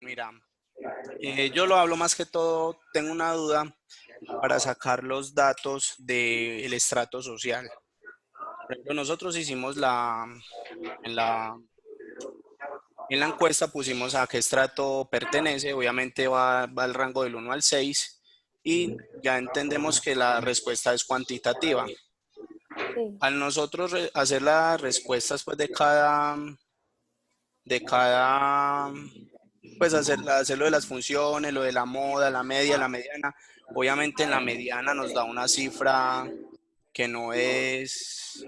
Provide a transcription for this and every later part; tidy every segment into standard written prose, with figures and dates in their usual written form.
Mira, yo lo hablo más que todo, tengo una duda para sacar los datos del estrato social. Por ejemplo, nosotros hicimos en la, en la encuesta pusimos a qué estrato pertenece, obviamente va al rango del 1 al 6 y ya entendemos que la respuesta es cuantitativa. Sí. Al nosotros hacer las respuestas pues, de cada pues hacer lo de las funciones, lo de la moda, la media, la mediana. Obviamente en la mediana nos da una cifra que no es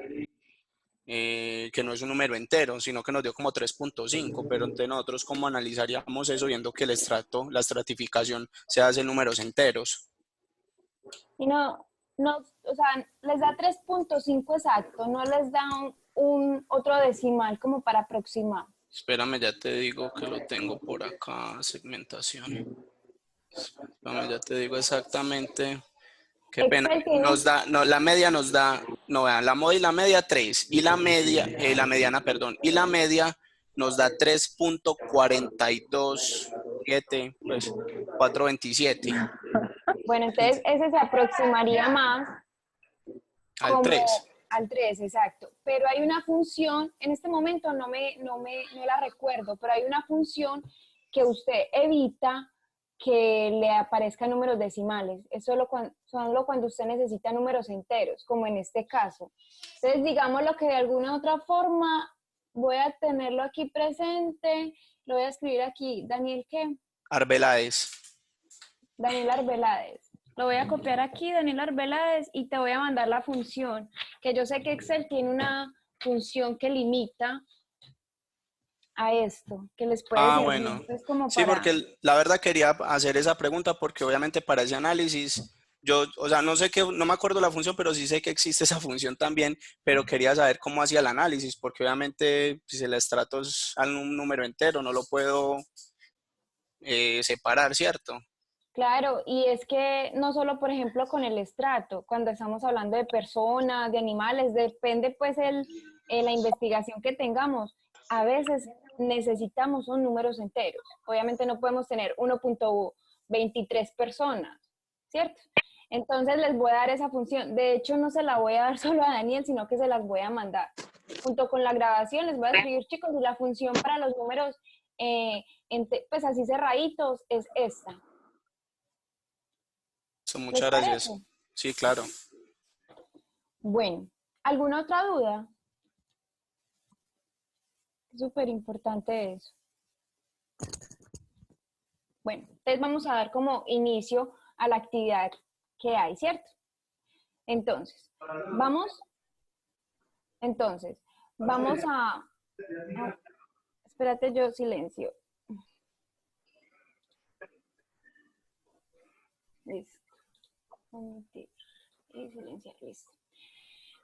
un número entero, sino que nos dio como 3.5, pero entonces nosotros cómo analizaríamos eso viendo que la estratificación se hace en números enteros. Y no, o sea, les da 3.5 exacto, no les da un otro decimal como para aproximar. Espérame, ya te digo que lo tengo por acá, segmentación. Espérame, ya te digo exactamente. Qué pena. Excel tiene, No, la media nos da, no vean, la moda y la media 3 y la mediana, perdón, y la media nos da 3.427, pues 427 bueno, entonces ese se aproximaría más al como 3. al 3 exacto. Pero hay una función, en este momento no la recuerdo, pero hay una función que usted evita que le aparezcan números decimales. Es solo cuando usted necesita números enteros, como en este caso. Entonces, digamos lo que de alguna otra forma voy a tenerlo aquí presente, lo voy a escribir aquí, Daniel, ¿qué? Arbeláez. Daniel Arbeláez. Lo voy a copiar aquí, Daniel Arbeláez, y te voy a mandar la función, que yo sé que Excel tiene una función que limita a esto, que les puede Ah, servir. bueno. Entonces, como Sí, para... porque la verdad quería hacer esa pregunta porque obviamente para ese análisis, yo, o sea, no sé qué, no me acuerdo la función, pero sí sé que existe esa función también, pero quería saber cómo hacía el análisis, porque obviamente si el estrato es un número entero, no lo puedo separar, ¿cierto? Claro, y es que no solo, por ejemplo, con el estrato, cuando estamos hablando de personas, de animales, depende pues la investigación que tengamos. A veces necesitamos son números enteros. Obviamente no podemos tener 1.23 personas, ¿cierto? Entonces les voy a dar esa función. De hecho, no se la voy a dar solo a Daniel, sino que se las voy a mandar. Junto con la grabación les voy a escribir, chicos, y la función para los números, pues así cerraditos, es esta. ¿Les Muchas gracias. parece? Sí, claro. Bueno, ¿alguna otra duda? Es súper importante eso. Bueno, entonces vamos a dar como inicio a la actividad que hay, ¿cierto? Entonces, vamos, entonces, vamos espérate yo silencio. Listo. Omitir y silenciar, listo.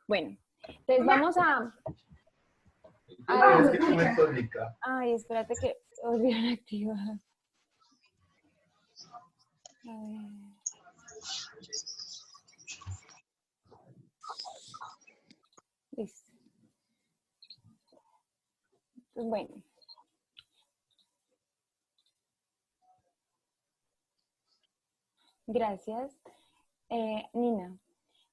Bueno, entonces vamos a ay, espérate que volvieron a activar. A ver. Listo. Entonces, bueno, gracias, Nina.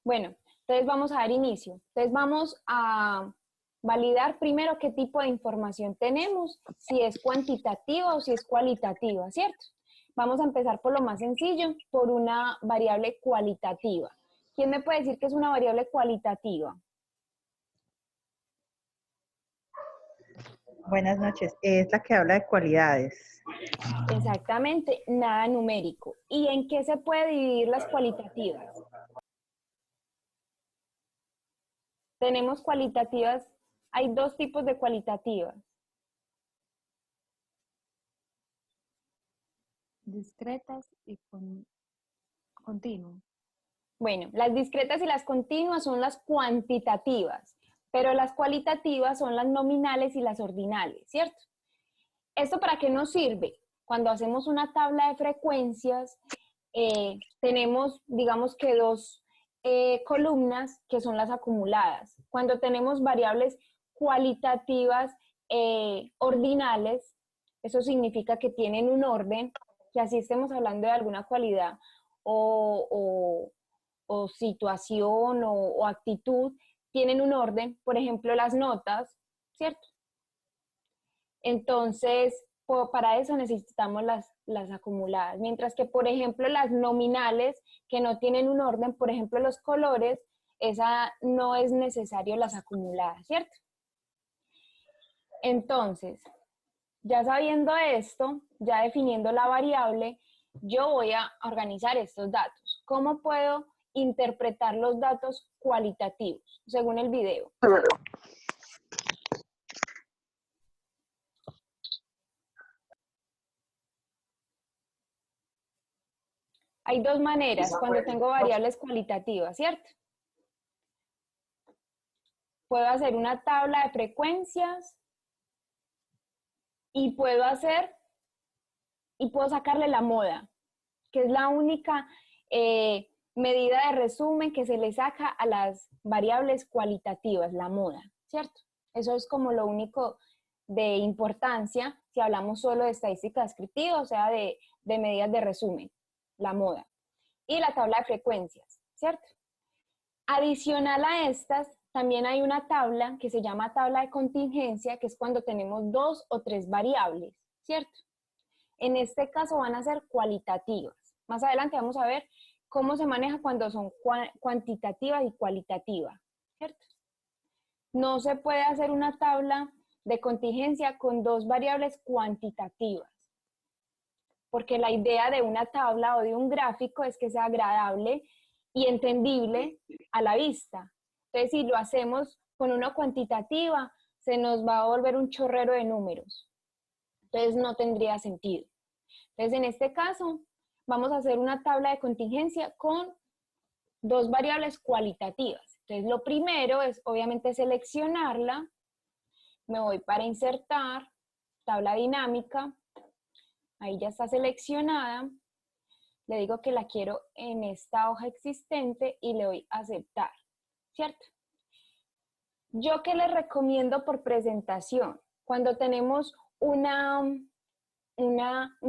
Bueno, entonces vamos a dar inicio. Entonces vamos a validar primero qué tipo de información tenemos, si es cuantitativa o si es cualitativa, ¿cierto? Vamos a empezar por lo más sencillo, por una variable cualitativa. ¿Quién me puede decir que es una variable cualitativa? Buenas noches. Es la que habla de cualidades. Exactamente, nada numérico. ¿Y en qué se puede dividir las cualitativas? Tenemos cualitativas, hay dos tipos de cualitativas. Discretas y continuo. Bueno, las discretas y las continuas son las cuantitativas, pero las cualitativas son las nominales y las ordinales, ¿cierto? ¿Esto para qué nos sirve? Cuando hacemos una tabla de frecuencias, tenemos, digamos que dos columnas que son las acumuladas. Cuando tenemos variables cualitativas ordinales, Eso significa que tienen un orden, que así estemos hablando de alguna cualidad o situación o actitud, tienen un orden, por ejemplo, las notas, ¿cierto? Entonces, para eso necesitamos las acumuladas, mientras que, por ejemplo, las nominales que no tienen un orden, por ejemplo, los colores, esa no es necesario las acumuladas, ¿cierto? Entonces, ya sabiendo esto, ya definiendo la variable, yo voy a organizar estos datos. ¿Cómo puedo interpretar los datos cualitativos, según el video? Hay dos maneras cuando tengo variables cualitativas, ¿cierto? Puedo hacer una tabla de frecuencias y puedo sacarle la moda, que es la única medida de resumen que se le saca a las variables cualitativas, la moda, ¿cierto? Eso es como lo único de importancia si hablamos solo de estadística descriptiva, o sea, de medidas de resumen, la moda. Y la tabla de frecuencias, ¿cierto? Adicional a estas, también hay una tabla que se llama tabla de contingencia, que es cuando tenemos 2 o 3 variables, ¿cierto? En este caso van a ser cualitativas. Más adelante vamos a ver cómo se maneja cuando son cuantitativas y cualitativas, ¿cierto? No se puede hacer una tabla de contingencia con 2 variables cuantitativas, porque la idea de una tabla o de un gráfico es que sea agradable y entendible a la vista. Entonces, si lo hacemos con una cuantitativa, se nos va a volver un chorrero de números. Entonces, no tendría sentido. Entonces, en este caso, vamos a hacer una tabla de contingencia con 2 variables cualitativas. Entonces, lo primero es, obviamente, seleccionarla. Me voy para insertar, tabla dinámica. Ahí ya está seleccionada. Le digo que la quiero en esta hoja existente y le doy a aceptar, ¿cierto? Yo qué les recomiendo por presentación, cuando tenemos un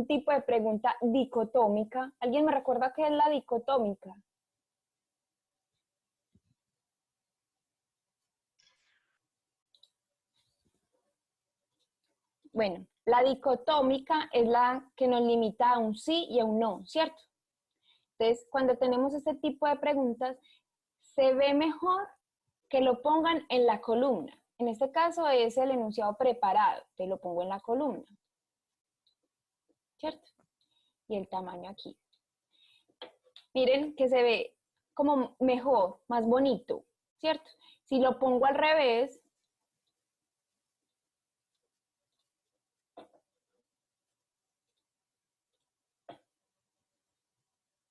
tipo de pregunta dicotómica. ¿Alguien me recuerda qué es la dicotómica? Bueno, la dicotómica es la que nos limita a un sí y a un no, ¿cierto? Entonces, cuando tenemos este tipo de preguntas, se ve mejor que lo pongan en la columna. En este caso es el enunciado preparado, te lo pongo en la columna, ¿cierto? Y el tamaño aquí. Miren que se ve como mejor, más bonito, ¿cierto? Si lo pongo al revés,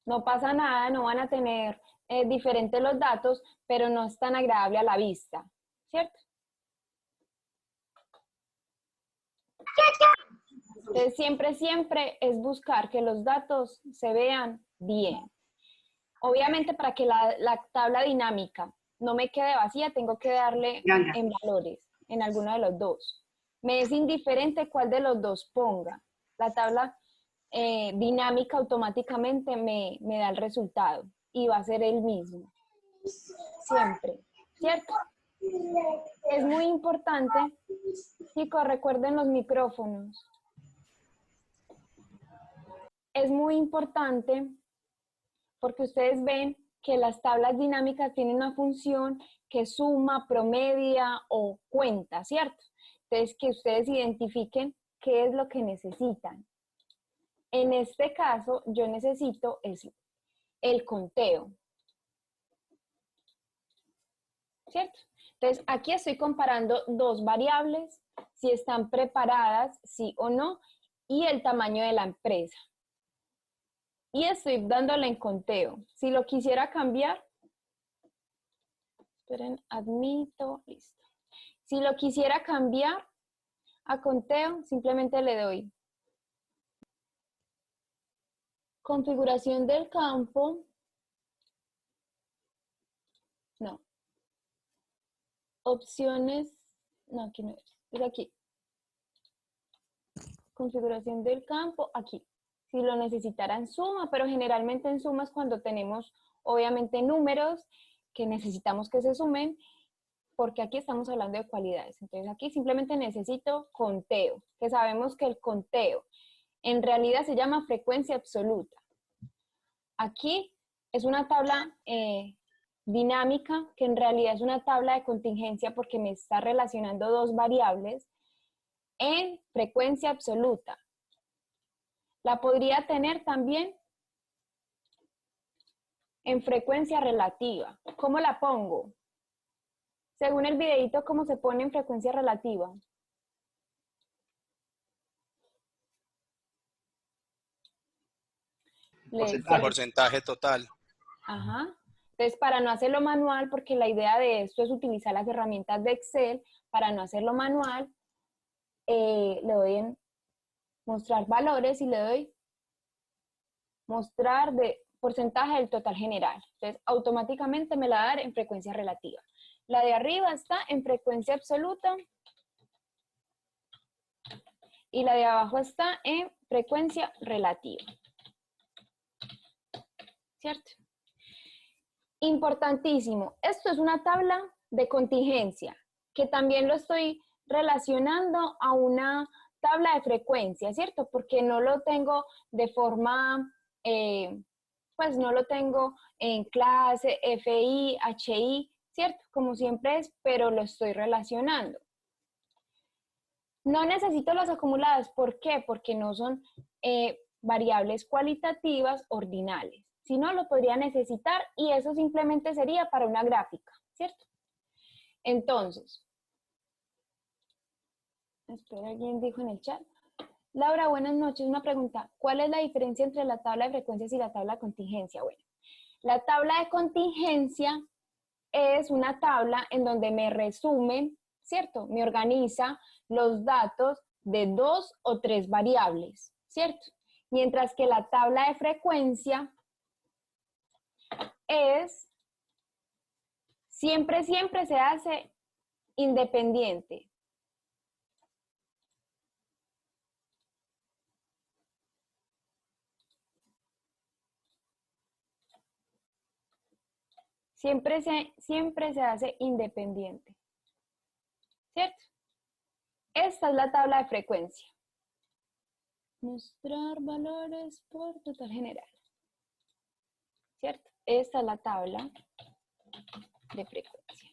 no pasa nada, no van a tener diferentes los datos, pero no es tan agradable a la vista, ¿cierto? Entonces, siempre es buscar que los datos se vean bien. Obviamente, para que la tabla dinámica no me quede vacía, tengo que darle en valores, en alguno de los dos. Me es indiferente cuál de los dos ponga. La tabla dinámica automáticamente me da el resultado y va a ser el mismo. Siempre, ¿cierto? Es muy importante, chicos, recuerden los micrófonos. Es muy importante porque ustedes ven que las tablas dinámicas tienen una función que suma, promedia o cuenta, ¿cierto? Entonces, que ustedes identifiquen qué es lo que necesitan. En este caso, yo necesito el conteo, ¿cierto? Entonces, aquí estoy comparando 2 variables, si están preparadas, sí o no, y el tamaño de la empresa. Y estoy dándole en conteo. Si lo quisiera cambiar, esperen, admito, listo. Si lo quisiera cambiar a conteo, simplemente le doy configuración del campo, no, opciones, no, aquí no es aquí. configuración del campo, aquí. Si lo necesitara en suma, pero generalmente en suma es cuando tenemos, obviamente, números que necesitamos que se sumen, porque aquí estamos hablando de cualidades. Entonces, aquí simplemente necesito conteo, que sabemos que el conteo en realidad se llama frecuencia absoluta. Aquí es una tabla dinámica, que en realidad es una tabla de contingencia porque me está relacionando dos variables en frecuencia absoluta. La podría tener también en frecuencia relativa. ¿Cómo la pongo? Según el videito, ¿cómo se pone en frecuencia relativa? Porcentaje total. Ajá. Entonces, para no hacerlo manual, porque la idea de esto es utilizar las herramientas de Excel, para no hacerlo manual, le doy en mostrar valores y le doy mostrar de porcentaje del total general. Entonces, automáticamente me la va a dar en frecuencia relativa. La de arriba está en frecuencia absoluta y la de abajo está en frecuencia relativa. ¿Cierto? Importantísimo. Esto es una tabla de contingencia, que también lo estoy relacionando a una tabla de frecuencia, ¿cierto? Porque no lo tengo de forma, pues no lo tengo en clase, FI, HI, ¿cierto? Como siempre es, pero lo estoy relacionando. No necesito los acumulados. ¿Por qué? Porque no son variables cualitativas ordinales. Si no, lo podría necesitar y eso simplemente sería para una gráfica, ¿cierto? Entonces, espera, alguien dijo en el chat. Laura, buenas noches. Una pregunta. ¿Cuál es la diferencia entre la tabla de frecuencias y la tabla de contingencia? Bueno, la tabla de contingencia es una tabla en donde me resume, ¿cierto? Me organiza los datos de 2 o 3 variables, ¿cierto? Mientras que la tabla de frecuencia es, siempre se hace independiente. Siempre se hace independiente, ¿cierto? Esta es la tabla de frecuencia. Mostrar valores por total general, ¿cierto? Esta es la tabla de frecuencia.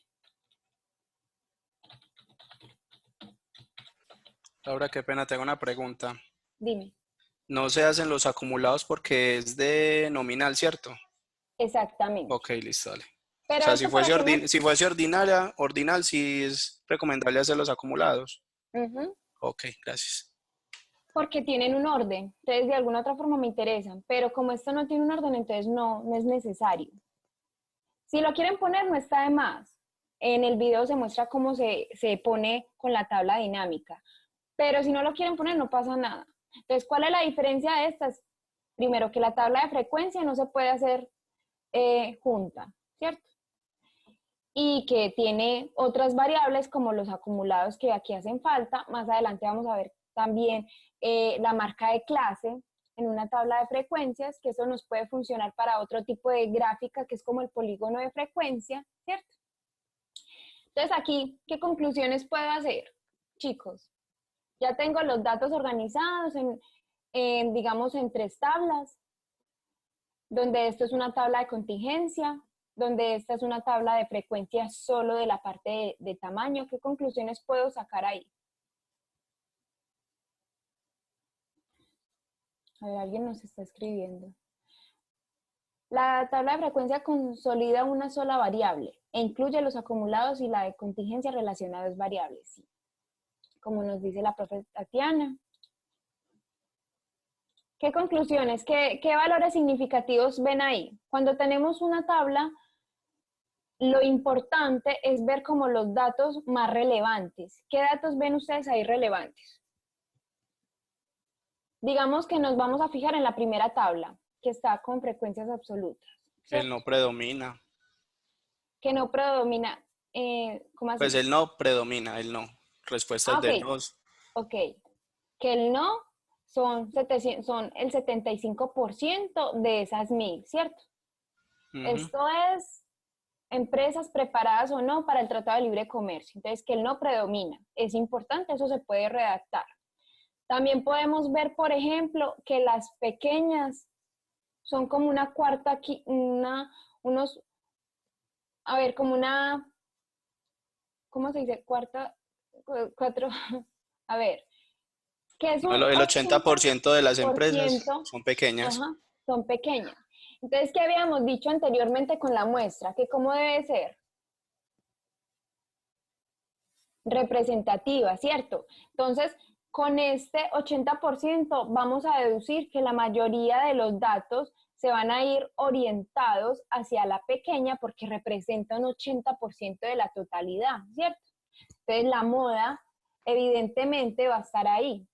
Laura, qué pena, tengo una pregunta. Dime. No se hacen los acumulados porque es de nominal, ¿cierto? Exactamente. Ok, listo, dale. Pero O sea, esto para qué nos... si fuese ordinal, sí es recomendable hacer los acumulados. Ok, gracias. Porque tienen un orden, entonces de alguna otra forma me interesan, pero como esto no tiene un orden, entonces no es necesario. Si lo quieren poner, no está de más. En el video se muestra cómo se pone con la tabla dinámica, pero si no lo quieren poner, no pasa nada. Entonces, ¿cuál es la diferencia de estas? Primero, que la tabla de frecuencia no se puede hacer junta, ¿cierto? Y que tiene otras variables como los acumulados que aquí hacen falta. Más adelante vamos a ver también la marca de clase en una tabla de frecuencias, que eso nos puede funcionar para otro tipo de gráfica, que es como el polígono de frecuencia, ¿cierto? Entonces aquí, ¿qué conclusiones puedo hacer? Chicos, ya tengo los datos organizados digamos, en 3 tablas, donde esto es una tabla de contingencia, donde esta es una tabla de frecuencia solo de la parte de tamaño. ¿Qué conclusiones puedo sacar ahí? A ver, alguien nos está escribiendo. La tabla de frecuencia consolida una sola variable e incluye los acumulados y la de contingencia relacionada a 2 variables. Sí. Como nos dice la profe Tatiana. ¿Qué conclusiones? ¿Qué valores significativos ven ahí? Cuando tenemos una tabla, lo importante es ver como los datos más relevantes. ¿Qué datos ven ustedes ahí relevantes? Digamos que nos vamos a fijar en la primera tabla, que está con frecuencias absolutas. ¿Cierto? Él no predomina. Que no predomina. ¿Cómo así? Pues él no predomina, él no. Respuestas Ok. de no. Ok. Que el no son el 75% de esas 1000, ¿cierto? Ujú. Esto es empresas preparadas o no para el Tratado de Libre Comercio. Entonces, que él no predomina. Es importante, eso se puede redactar. También podemos ver, por ejemplo, que las pequeñas son como una cuarta, como una, ¿cómo se dice? Cuatro, a ver, que es un El 80% de las empresas 80%, son pequeñas. ajá, son pequeñas. Entonces, ¿qué habíamos dicho anteriormente con la muestra? Que cómo debe ser representativa, ¿cierto? Entonces, con este 80% vamos a deducir que la mayoría de los datos se van a ir orientados hacia la pequeña porque representa un 80% de la totalidad, ¿cierto? Entonces, la moda evidentemente va a estar ahí.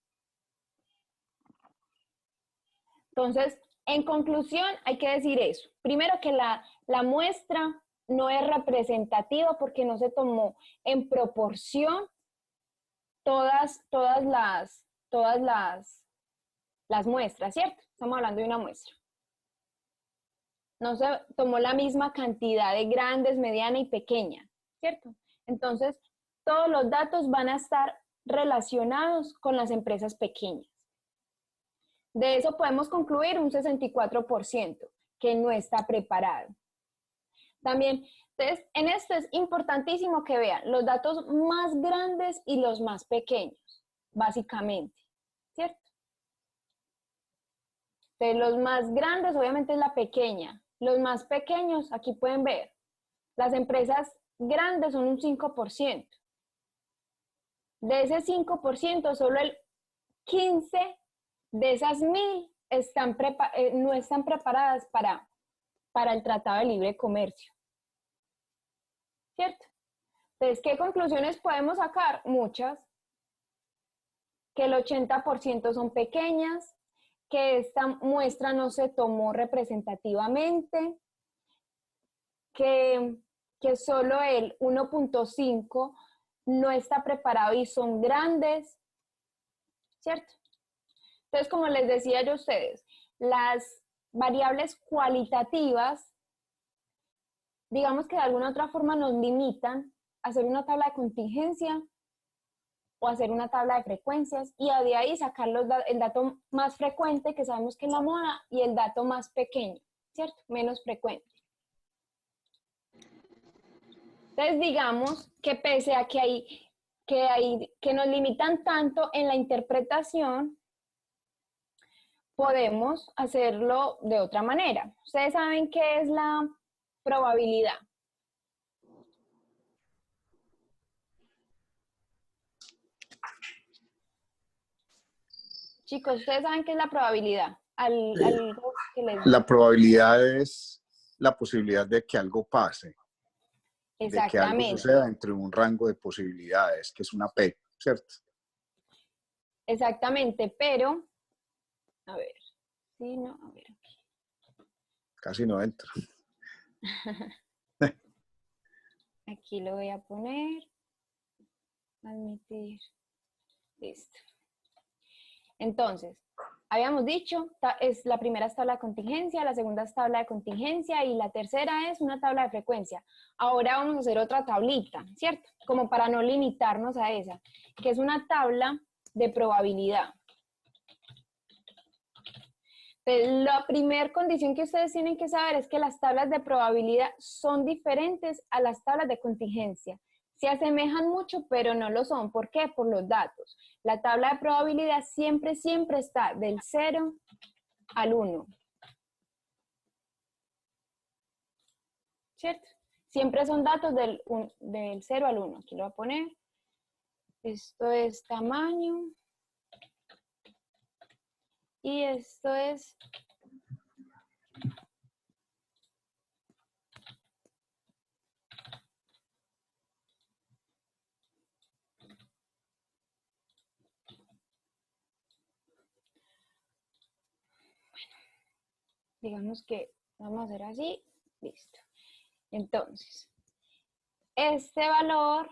Entonces, en conclusión, hay que decir eso. Primero que la muestra no es representativa porque no se tomó en proporción todas las muestras, ¿cierto? Estamos hablando de una muestra. No se tomó la misma cantidad de grandes, mediana y pequeña, ¿cierto? Entonces, todos los datos van a estar relacionados con las empresas pequeñas. De eso podemos concluir un 64% que no está preparado. También, entonces, en esto es importantísimo que vean los datos más grandes y los más pequeños, básicamente, ¿cierto? Entonces, los más grandes obviamente es la pequeña. Los más pequeños, aquí pueden ver, las empresas grandes son un 5%. De ese 5%, solo el 15 de esas 1000 no están preparadas para el Tratado de Libre Comercio. ¿Cierto? Entonces, ¿qué conclusiones podemos sacar? Muchas. Que el 80% son pequeñas, que esta muestra no se tomó representativamente, que solo el 1.5 no está preparado y son grandes, ¿cierto? Entonces, como les decía yo a ustedes, las variables cualitativas, digamos que de alguna otra forma nos limitan a hacer una tabla de contingencia o hacer una tabla de frecuencias y de ahí sacar el dato más frecuente, que sabemos que es la moda, y el dato más pequeño, ¿cierto? Menos frecuente. Entonces, digamos que pese a que nos limitan tanto en la interpretación, podemos hacerlo de otra manera. Ustedes saben qué es la probabilidad. Chicos, ustedes saben qué es la probabilidad. Algo que les La probabilidad es la posibilidad de que algo pase, de que algo exactamente, suceda entre un rango de posibilidades, que es una P, ¿cierto? exactamente, pero, a ver, sí, no, a ver. Casi no entra. Aquí lo voy a poner, admitir, listo. Entonces, habíamos dicho, la primera es tabla de contingencia, la segunda es tabla de contingencia y la tercera es una tabla de frecuencia. Ahora vamos a hacer otra tablita, ¿cierto? Como para no limitarnos a esa, que es una tabla de probabilidad. Entonces, la primera condición que ustedes tienen que saber es que las tablas de probabilidad son diferentes a las tablas de contingencia. Se asemejan mucho, pero no lo son. ¿Por qué? Por los datos. La tabla de probabilidad siempre está del 0 al 1. ¿Cierto? Siempre son datos del 0 al 1. Aquí lo voy a poner. Esto es tamaño. Y esto es digamos que vamos a hacer así, listo. Entonces, este valor,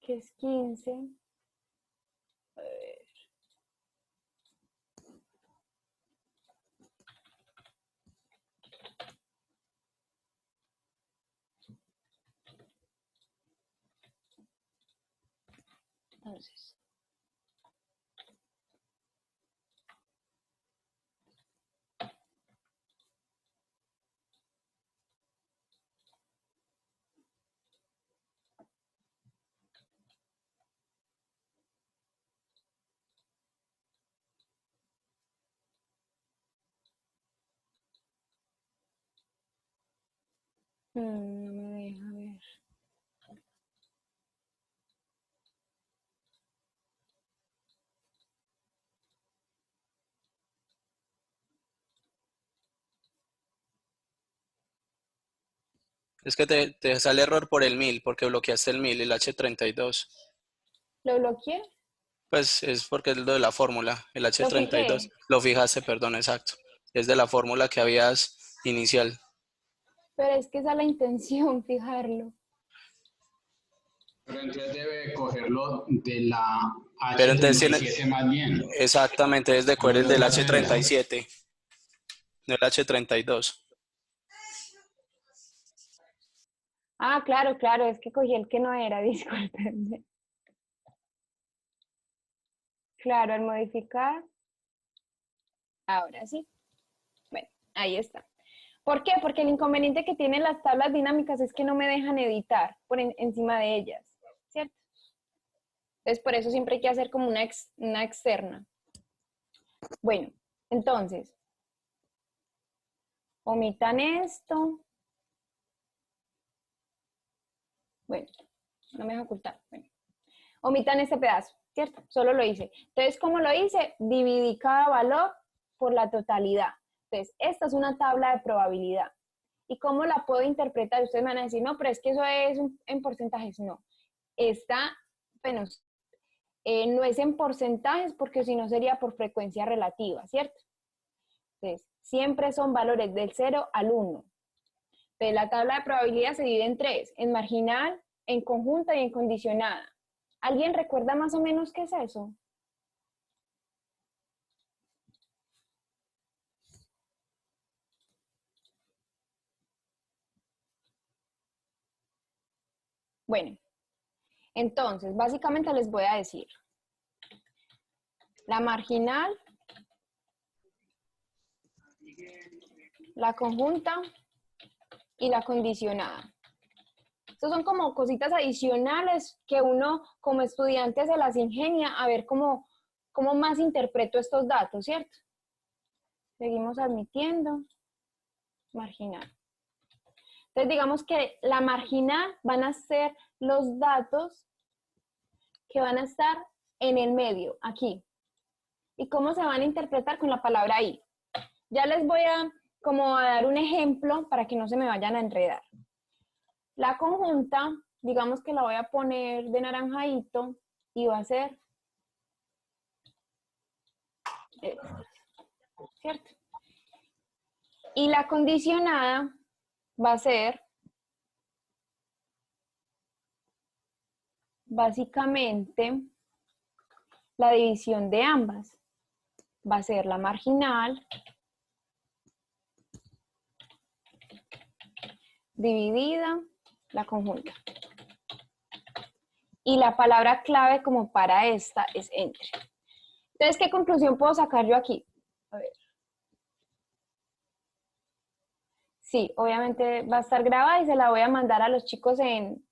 que es 15, entonces. No me deja ver. Es que te sale error por el 1000, porque bloqueaste el 1000, el H32. ¿Lo bloqueé? Pues es porque es lo de la fórmula, el Lo H32. fijé. Lo fijaste, perdón, exacto. Es de la fórmula que habías inicial. Pero es que esa es la intención, fijarlo. Pero entonces debe cogerlo de la Pero entonces tiene, H37 más bien. exactamente, es de coger el Luego del hacer eso. H37, no el H32. Ah, claro, claro, es que cogí el que no era, discúlpenme. Claro, al modificar. Ahora sí. Bueno, ahí está. ¿Por qué? Porque el inconveniente que tienen las tablas dinámicas es que no me dejan editar por encima de ellas, ¿cierto? Entonces, por eso siempre hay que hacer como una externa. Bueno, entonces, omitan esto. Bueno, no me deja ocultar. Bueno, omitan este pedazo, ¿cierto? Solo lo hice. Entonces, ¿cómo lo hice? Dividí cada valor por la totalidad. Entonces, esta es una tabla de probabilidad. ¿Y cómo la puedo interpretar? Ustedes me van a decir, no, pero es que eso es en porcentajes. No. Está, bueno, no es en porcentajes porque si no sería por frecuencia relativa, ¿cierto? Entonces, siempre son valores del 0 al 1. Entonces, la tabla de probabilidad se divide en 3, en marginal, en conjunta y en condicionada. ¿Alguien recuerda más o menos qué es eso? Bueno, entonces, básicamente les voy a decir. La marginal, la conjunta y la condicionada. Estos son como cositas adicionales que uno como estudiante se las ingenia a ver cómo más interpreto estos datos, ¿cierto? Seguimos admitiendo. Marginal. Entonces digamos que la marginal van a ser los datos que van a estar en el medio, aquí. ¿Y cómo se van a interpretar con la palabra ahí? Ya les voy a como a dar un ejemplo para que no se me vayan a enredar. La conjunta, digamos que la voy a poner de naranjadito y va a ser ¿cierto? Y la condicionada va a ser básicamente la división de ambas. Va a ser la marginal dividida la conjunta. Y la palabra clave como para esta es entre. Entonces, ¿qué conclusión puedo sacar yo aquí? A ver. Sí, obviamente va a estar grabada y se la voy a mandar a los chicos en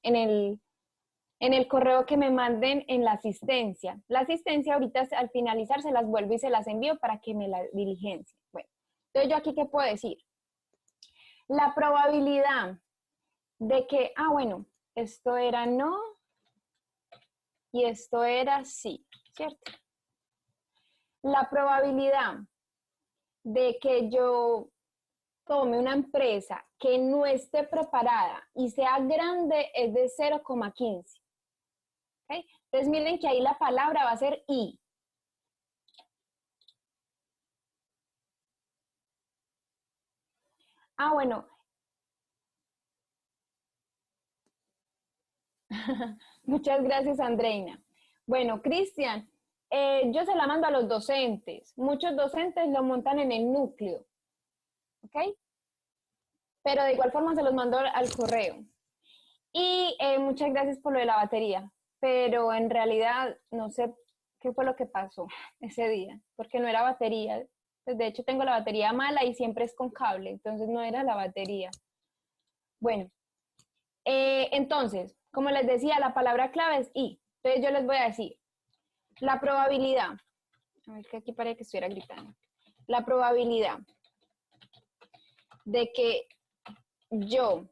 el correo que me manden en la asistencia. La asistencia ahorita al finalizar se las vuelvo y se las envío para que me la diligencien. Bueno, entonces yo aquí, ¿qué puedo decir? La probabilidad de que, bueno, esto era no y esto era sí, ¿cierto? La probabilidad de que yo tome una empresa que no esté preparada y sea grande es de 0,15. ¿Okay? Entonces miren que ahí la palabra va a ser y. Bueno. Muchas gracias, Andreina. Bueno, Cristian, yo se la mando a los docentes. Muchos docentes lo montan en el núcleo. ¿Ok? Pero de igual forma se los mando al correo. Y muchas gracias por lo de la batería. pero en realidad no sé qué fue lo que pasó ese día, porque no era batería. Pues de hecho tengo la batería mala y siempre es con cable, entonces no era la batería. Bueno, entonces, como les decía, la palabra clave es y. Entonces yo les voy a decir, la probabilidad, a ver que aquí parece que estuviera gritando, la probabilidad de que yo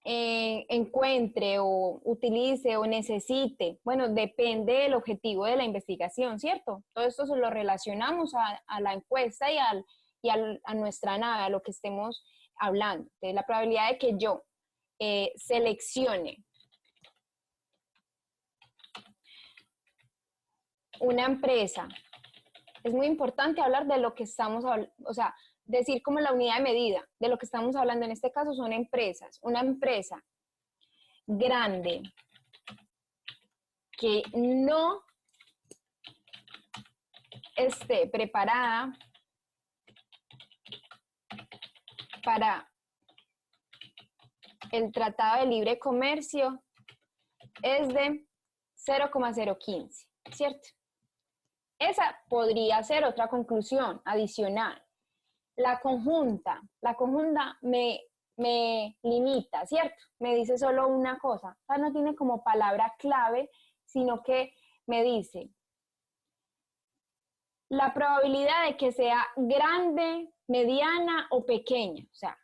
encuentre o utilice o necesite, bueno, depende del objetivo de la investigación, ¿cierto? Todo esto se lo relacionamos a la encuesta a nuestra nave, a lo que estemos hablando. Entonces, la probabilidad de que yo seleccione una empresa, es muy importante hablar de lo que estamos hablando, o sea, decir como la unidad de medida de lo que estamos hablando. En este caso son empresas. Una empresa grande que no esté preparada para el Tratado de Libre Comercio es de 0,015, ¿cierto? Esa podría ser otra conclusión adicional. La conjunta me limita, ¿cierto? Me dice solo una cosa. O sea, no tiene como palabra clave, sino que me dice la probabilidad de que sea grande, mediana o pequeña. O sea,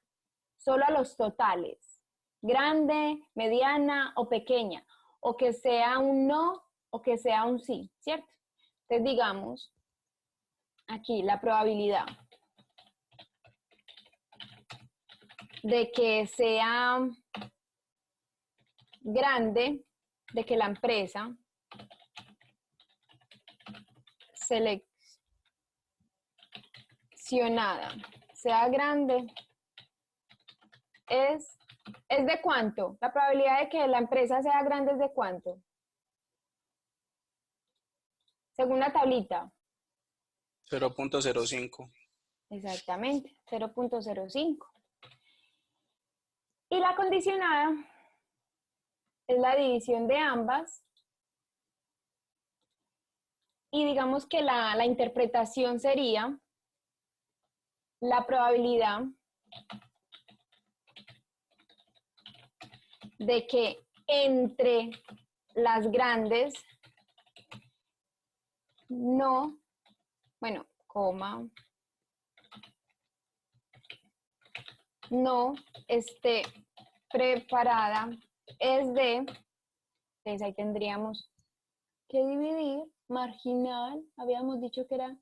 solo a los totales. Grande, mediana o pequeña. O que sea un no o que sea un sí, ¿cierto? Entonces, digamos, aquí la probabilidad de que sea grande, de que la empresa seleccionada sea grande, ¿es de cuánto? La probabilidad de que la empresa sea grande es de cuánto. Según la tablita. 0.05. Exactamente, 0.05. Y la condicionada es la división de ambas. Y digamos que la interpretación sería la probabilidad de que entre las grandes no, bueno, coma, no esté preparada es de, entonces ahí tendríamos que dividir marginal, habíamos dicho que era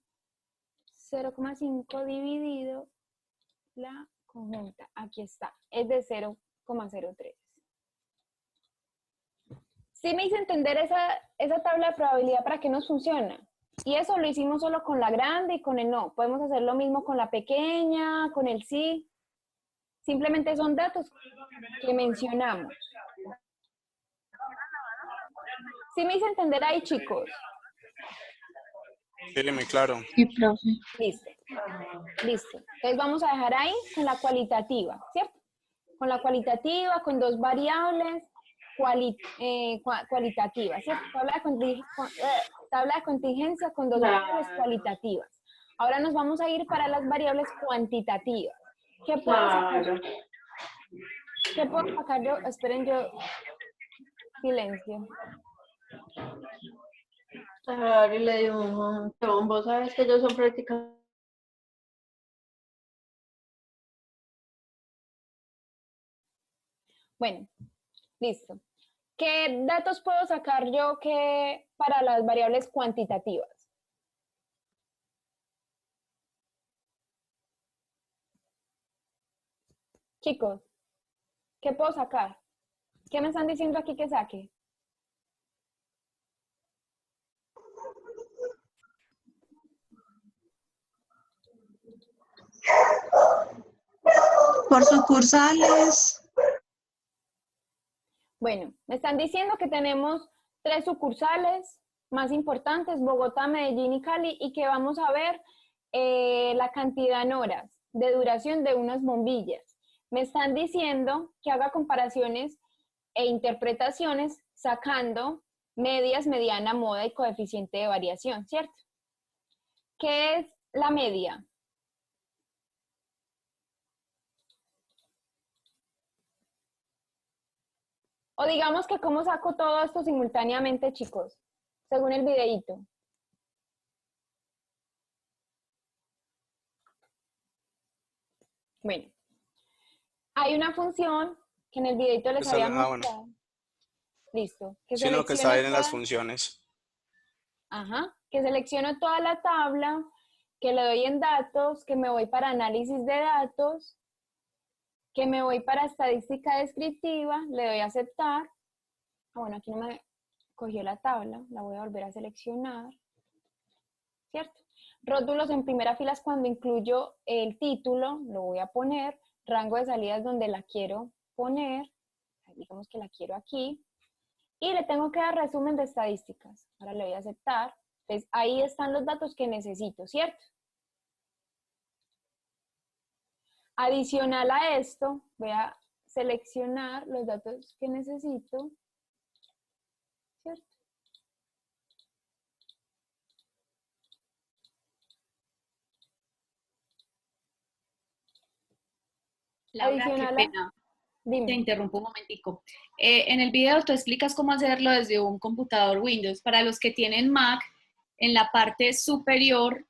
0,5 dividido la conjunta, aquí está, es de 0,03. Sí me hice entender esa tabla de probabilidad para qué nos funciona. Y eso lo hicimos solo con la grande y con el no. Podemos hacer lo mismo con la pequeña, con el sí. Simplemente son datos que mencionamos. ¿Sí me hice entender ahí, chicos? Sí, muy claro. Sí, profe. Listo. Listo. Entonces vamos a dejar ahí con la cualitativa, ¿cierto? Con la cualitativa, con dos variables cualitativas, ¿cierto? Tabla de contingencia con dos variables cualitativas. Ahora nos vamos a ir para las variables cuantitativas. ¿Qué puedo sacar? ¿Qué puedo sacar yo? Esperen, yo... Silencio. Claro, y le dio un montón. Vos sabes que ellos son prácticamente... Bueno, listo. ¿Qué datos puedo sacar yo para las variables cuantitativas? Chicos, ¿qué puedo sacar? ¿Qué me están diciendo aquí que saque? Por sucursales. Bueno, me están diciendo que tenemos 3 sucursales más importantes, Bogotá, Medellín y Cali, y que vamos a ver la cantidad en horas de duración de unas bombillas. Me están diciendo que haga comparaciones e interpretaciones sacando medias, mediana, moda y coeficiente de variación, ¿cierto? ¿Qué es la media? O digamos que cómo saco todo esto simultáneamente, chicos, según el videíto. Bueno, hay una función que en el videito les había Bueno, mostrado. Listo. Que sino que está selecciono bien en las funciones. Ajá, que selecciono toda la tabla, que le doy en datos, que me voy para análisis de datos, que me voy para estadística descriptiva, le doy a aceptar. Ah, bueno, aquí no me cogió la tabla, la voy a volver a seleccionar, ¿cierto? Rótulos en primera fila es cuando incluyo el título, lo voy a poner, rango de salidas donde la quiero poner, digamos que la quiero aquí, y le tengo que dar resumen de estadísticas. Ahora le voy a aceptar. Entonces, ahí están los datos que necesito, ¿cierto? Adicional a esto, voy a seleccionar los datos que necesito, ¿cierto? Laura, qué Adicional a... pena. Te Dime. interrumpo un momentico. En el video tú explicas cómo hacerlo desde un computador Windows. Para los que tienen Mac, en la parte superior,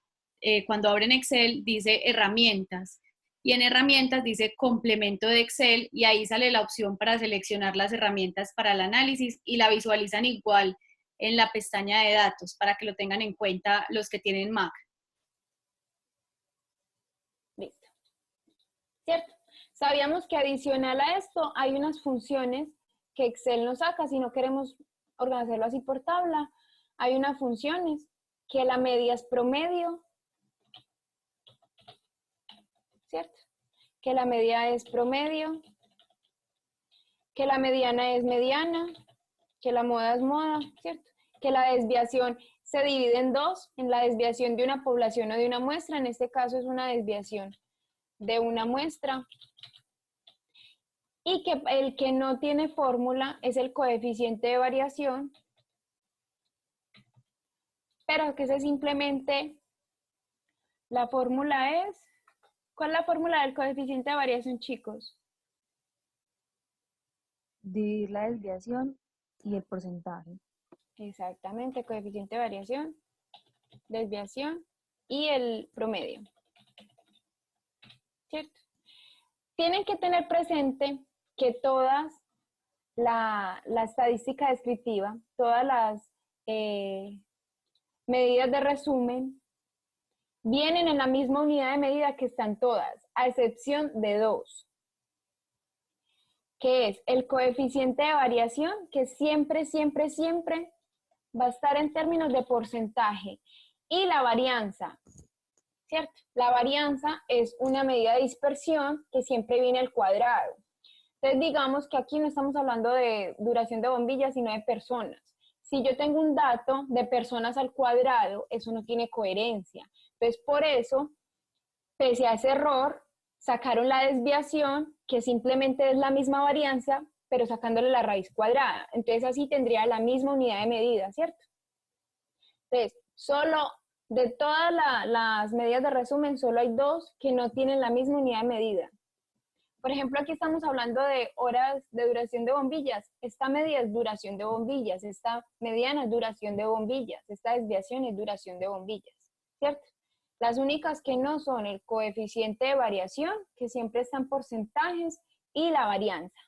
cuando abren Excel, dice herramientas. Y en herramientas dice complemento de Excel y ahí sale la opción para seleccionar las herramientas para el análisis y la visualizan igual en la pestaña de datos para que lo tengan en cuenta los que tienen Mac. Listo. ¿Cierto? Sabíamos que adicional a esto hay unas funciones que Excel nos saca si no queremos organizarlo así por tabla. Hay unas funciones que la media es promedio, ¿cierto? Que la media es promedio, que la mediana es mediana, que la moda es moda, ¿cierto? Que la desviación se divide en dos, en la desviación de una población o de una muestra, en este caso es una desviación de una muestra, y que el que no tiene fórmula es el coeficiente de variación, pero que ese simplemente, la fórmula es, ¿cuál es la fórmula del coeficiente de variación, chicos? Dividir la desviación y el porcentaje. Exactamente, coeficiente de variación, desviación y el promedio, ¿cierto? Tienen que tener presente que todas la estadística descriptiva, todas las medidas de resumen, vienen en la misma unidad de medida que están todas, a excepción de dos, que es el coeficiente de variación, que siempre, siempre, siempre va a estar en términos de porcentaje, y la varianza, ¿cierto? La varianza es una medida de dispersión que siempre viene al cuadrado. Entonces, digamos que aquí no estamos hablando de duración de bombillas, sino de personas. Si yo tengo un dato de personas al cuadrado, eso no tiene coherencia. Entonces, por eso, pese a ese error, sacaron la desviación, que simplemente es la misma varianza, pero sacándole la raíz cuadrada. Entonces, así tendría la misma unidad de medida, ¿cierto? Entonces, solo de todas las medidas de resumen, solo hay dos que no tienen la misma unidad de medida. Por ejemplo, aquí estamos hablando de horas de duración de bombillas. Esta medida es duración de bombillas, esta mediana es duración de bombillas, esta desviación es duración de bombillas, ¿cierto? Las únicas que no son el coeficiente de variación, que siempre está en porcentajes, y la varianza,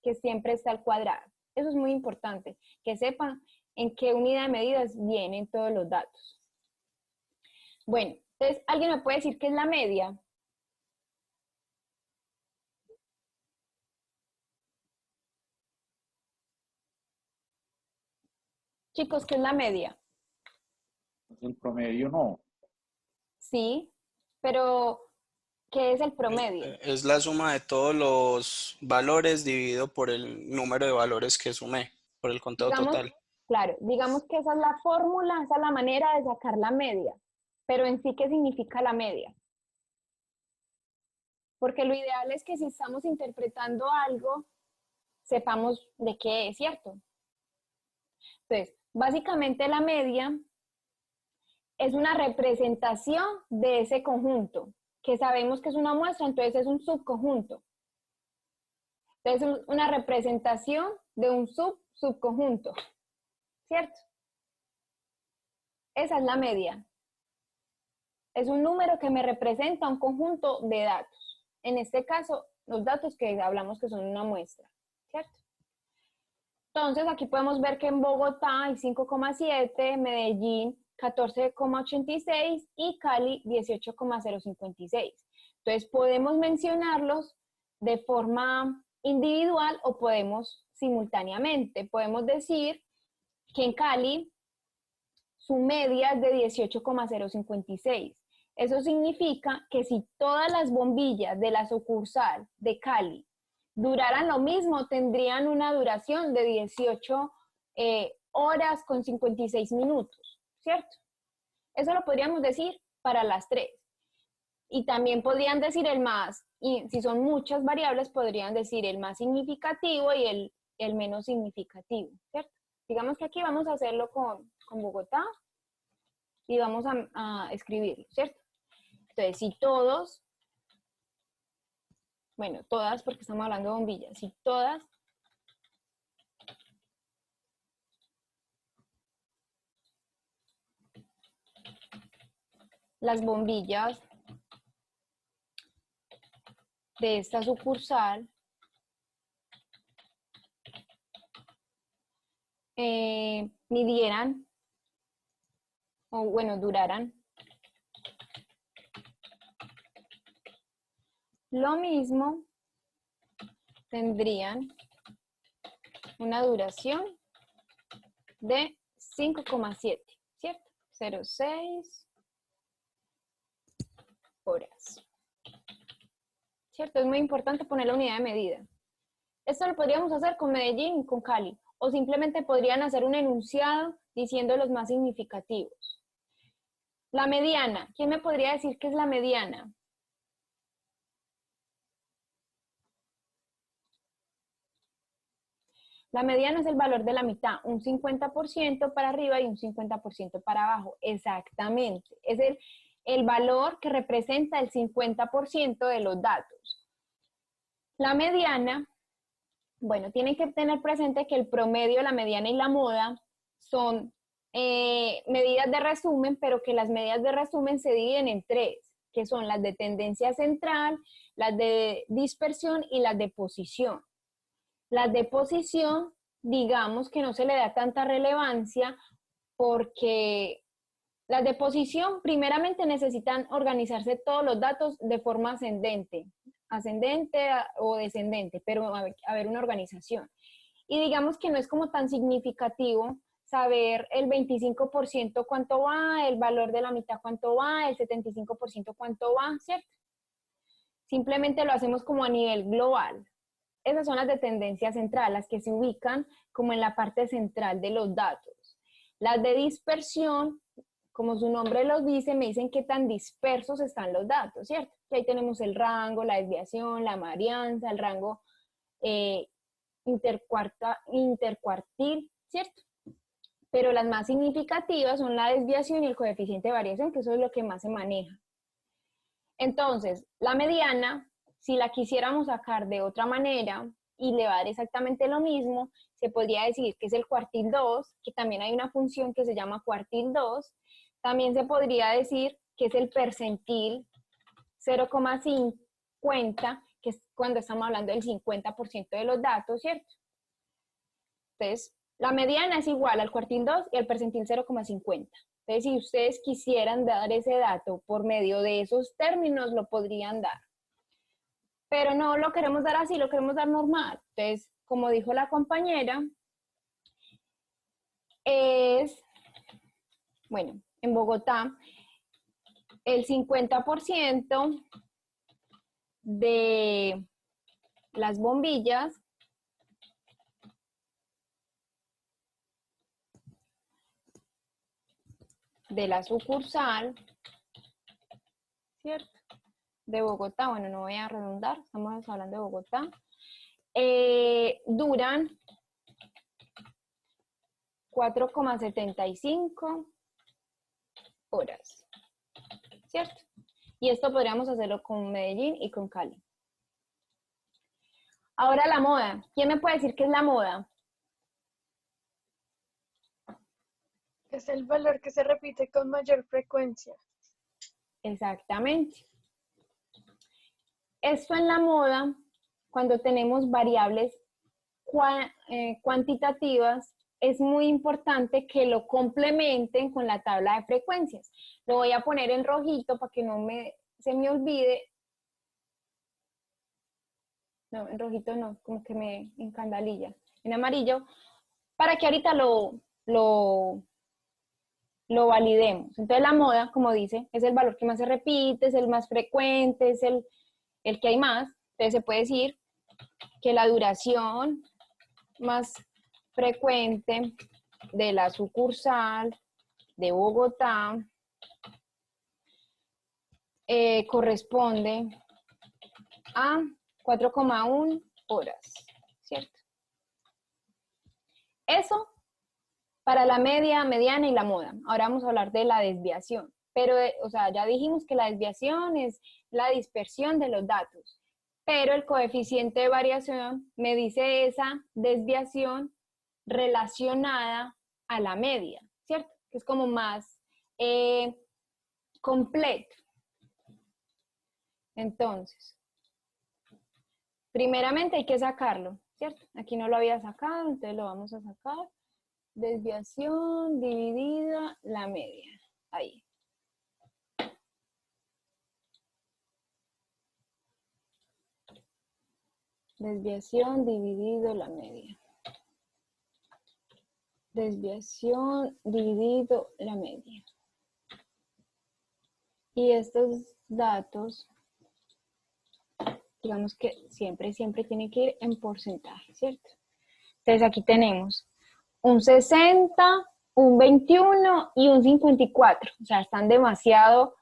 que siempre está al cuadrado. Eso es muy importante, que sepan en qué unidad de medidas vienen todos los datos. Bueno, entonces, ¿alguien me puede decir qué es la media? Chicos, ¿qué es la media? El promedio no. Sí, pero ¿qué es el promedio? Es la suma de todos los valores dividido por el número de valores que sumé, por el conteo Digamos, total. claro, digamos que esa es la fórmula, esa es la manera de sacar la media. Pero en sí, ¿qué significa la media? Porque lo ideal es que si estamos interpretando algo, sepamos de qué es, ¿cierto? Entonces, básicamente la media es una representación de ese conjunto, que sabemos que es una muestra, entonces es un subconjunto. Entonces, es una representación de un subconjunto, ¿cierto? Esa es la media. Es un número que me representa un conjunto de datos. En este caso, los datos que hablamos que son una muestra, ¿cierto? Entonces, aquí podemos ver que en Bogotá hay 5,7, Medellín 14,86 y Cali 18,056. Entonces, podemos mencionarlos de forma individual o podemos simultáneamente. Podemos decir que en Cali su media es de 18,056. Eso significa que si todas las bombillas de la sucursal de Cali duraran lo mismo, tendrían una duración de 18 horas con 56 minutos, ¿cierto? Eso lo podríamos decir para las tres. Y también podrían decir el más, y si son muchas variables, podrían decir el más significativo y el menos significativo, ¿cierto? Digamos que aquí vamos a hacerlo con Bogotá y vamos a escribirlo, ¿cierto? Entonces, si todos, bueno, todas, porque estamos hablando de bombillas, si todas las bombillas de esta sucursal midieran, o bueno, duraran lo mismo, tendrían una duración de 5,7, ¿cierto? 0,6 horas. ¿Cierto? Es muy importante poner la unidad de medida. Esto lo podríamos hacer con Medellín y con Cali, o simplemente podrían hacer un enunciado diciendo los más significativos. La mediana, ¿quién me podría decir qué es la mediana? La mediana es el valor de la mitad, un 50% para arriba y un 50% para abajo. Exactamente. Es el valor que representa el 50% de los datos. La mediana, bueno, tienen que tener presente que el promedio, la mediana y la moda son medidas de resumen, pero que las medidas de resumen se dividen en tres, que son las de tendencia central, las de dispersión y las de posición. Las de posición, digamos que no se le da tanta relevancia porque las de posición primeramente necesitan organizarse todos los datos de forma ascendente o descendente, pero haber una organización. Y digamos que no es como tan significativo saber el 25% cuánto va, el valor de la mitad cuánto va, el 75% cuánto va, ¿cierto? Simplemente lo hacemos como a nivel global. Esas son las de tendencia central, las que se ubican como en la parte central de los datos. Las de dispersión, como su nombre los dice, me dicen qué tan dispersos están los datos, ¿cierto? Y ahí tenemos el rango, la desviación, la varianza, el rango intercuartil, ¿cierto? Pero las más significativas son la desviación y el coeficiente de variación, que eso es lo que más se maneja. Entonces, la mediana, si la quisiéramos sacar de otra manera y le va a dar exactamente lo mismo, se podría decir que es el cuartil 2, que también hay una función que se llama cuartil 2. También se podría decir que es el percentil 0,50, que es cuando estamos hablando del 50% de los datos, ¿cierto? Entonces, la mediana es igual al cuartil 2 y al percentil 0,50. Entonces, si ustedes quisieran dar ese dato por medio de esos términos, lo podrían dar. Pero no lo queremos dar así, lo queremos dar normal. Entonces, como dijo la compañera, bueno, en Bogotá, el 50% de las bombillas de la sucursal, ¿cierto? De Bogotá, bueno, no voy a redundar, estamos hablando de Bogotá, duran 4,75 horas, ¿cierto? Y esto podríamos hacerlo con Medellín y con Cali. Ahora la moda. ¿Quién me puede decir qué es la moda? Es el valor que se repite con mayor frecuencia. Exactamente. Esto en la moda, cuando tenemos variables cuantitativas, es muy importante que lo complementen con la tabla de frecuencias. Lo voy a poner en rojito para que no se me olvide. No, en rojito no, como que me encandalilla. En amarillo, para que ahorita lo validemos. Entonces la moda, como dice, es el valor que más se repite, es el más frecuente, es el que hay más. Entonces se puede decir que la duración más frecuente de la sucursal de Bogotá corresponde a 4,1 horas, ¿cierto? Eso para la media, mediana y la moda. Ahora vamos a hablar de la desviación. Pero, o sea, ya dijimos que la desviación es la dispersión de los datos. Pero el coeficiente de variación me dice esa desviación relacionada a la media, ¿cierto? Que es como más completo. Entonces, primeramente hay que sacarlo, ¿cierto? Aquí no lo había sacado, entonces lo vamos a sacar. Desviación dividida la media. Ahí. Desviación dividido la media. Desviación dividido la media. Y estos datos, digamos que siempre tienen que ir en porcentaje, ¿cierto? Entonces aquí tenemos un 60, un 21 y un 54. O sea, están demasiado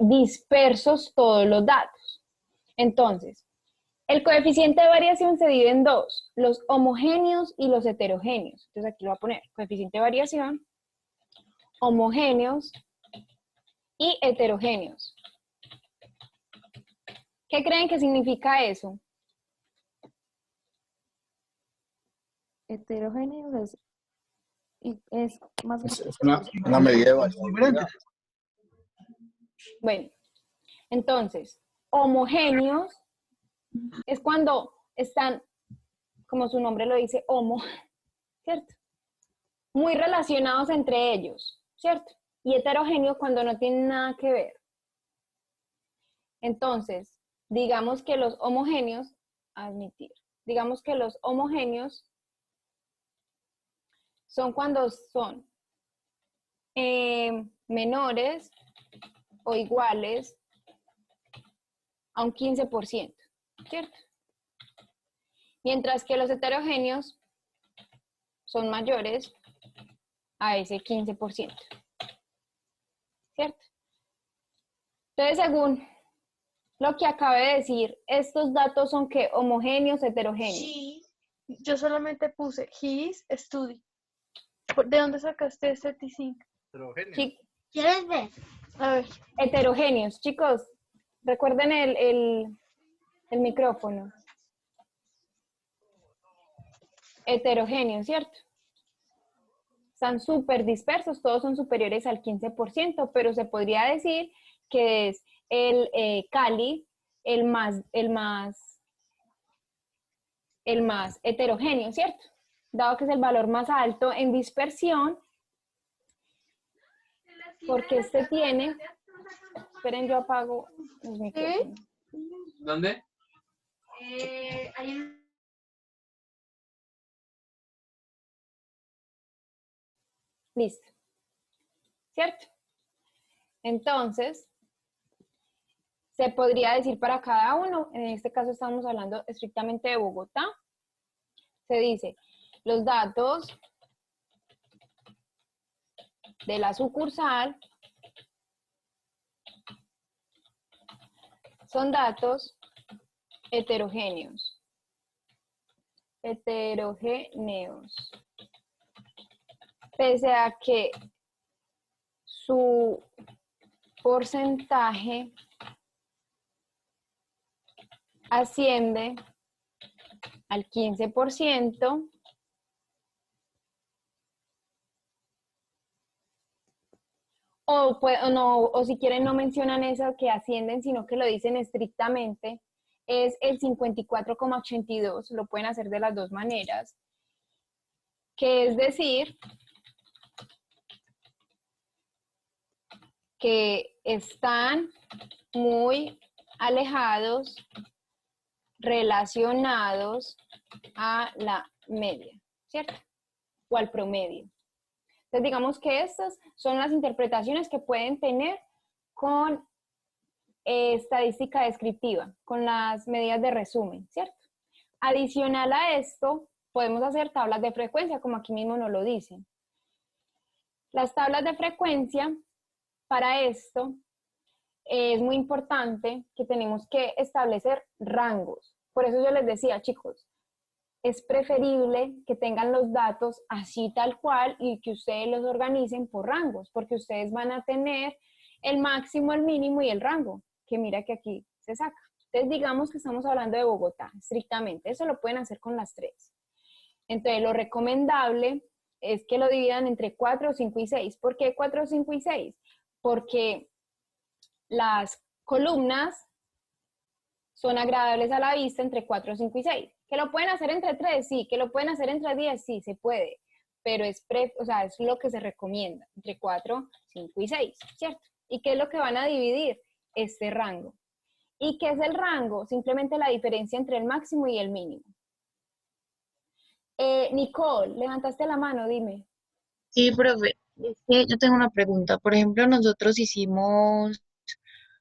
dispersos todos los datos. Entonces, el coeficiente de variación se divide en dos, los homogéneos y los heterogéneos. Entonces aquí lo voy a poner, coeficiente de variación, homogéneos y heterogéneos. ¿Qué creen que significa eso? Heterogéneo es más Es una medida de variabilidad. Bueno, entonces, homogéneos es cuando están, como su nombre lo dice, homo, ¿cierto? Muy relacionados entre ellos, ¿cierto? Y heterogéneos cuando no tienen nada que ver. Entonces, digamos que los homogéneos, digamos que los homogéneos son cuando son menores o iguales a un 15%, ¿cierto? Mientras que los heterogéneos son mayores a ese 15%, ¿cierto? Entonces, según lo que acabé de decir, estos datos son ¿qué? Homogéneos, heterogéneos. Sí. Yo solamente puse his study. ¿De dónde sacaste este T5? ¿Quieres ver? A ver. Heterogéneos, chicos, recuerden el micrófono. Heterogéneos, ¿cierto? Están súper dispersos, todos son superiores al 15%, pero se podría decir que es el Cali el más heterogéneo, ¿cierto? Dado que es el valor más alto en dispersión, porque este tiene, esperen, yo apago los micrófonos. ¿Dónde? Listo. ¿Cierto? Entonces, se podría decir para cada uno, en este caso estamos hablando estrictamente de Bogotá, se dice los datos de la sucursal son datos heterogéneos. Heterogéneos. pese a que su porcentaje asciende al 15%, o si quieren no mencionan eso que ascienden, sino que lo dicen estrictamente, es el 54,82, lo pueden hacer de las dos maneras, que es decir, que están muy alejados, relacionados a la media, ¿cierto? O al promedio. Entonces, digamos que estas son las interpretaciones que pueden tener con estadística descriptiva, con las medidas de resumen, ¿cierto? Adicional a esto, podemos hacer tablas de frecuencia, como aquí mismo nos lo dicen. Las tablas de frecuencia, para esto, es muy importante que tenemos que establecer rangos. Por eso yo les decía, chicos, es preferible que tengan los datos así tal cual y que ustedes los organicen por rangos, porque ustedes van a tener el máximo, el mínimo y el rango, que mira que aquí se saca. Entonces, digamos que estamos hablando de Bogotá, estrictamente. Eso lo pueden hacer con las 3. Entonces, lo recomendable es que lo dividan entre 4, 5 y 6. ¿Por qué 4, 5 y 6? Porque las columnas son agradables a la vista entre 4, 5 y 6. ¿Que lo pueden hacer entre 3? Sí. ¿Que lo pueden hacer entre 10? Sí, se puede. Pero es lo que se recomienda, entre 4, 5 y 6, ¿cierto? ¿Y qué es lo que van a dividir? Este rango. ¿Y qué es el rango? Simplemente la diferencia entre el máximo y el mínimo. Nicole, levantaste la mano, dime. Sí, profe, es que yo tengo una pregunta. Por ejemplo, nosotros hicimos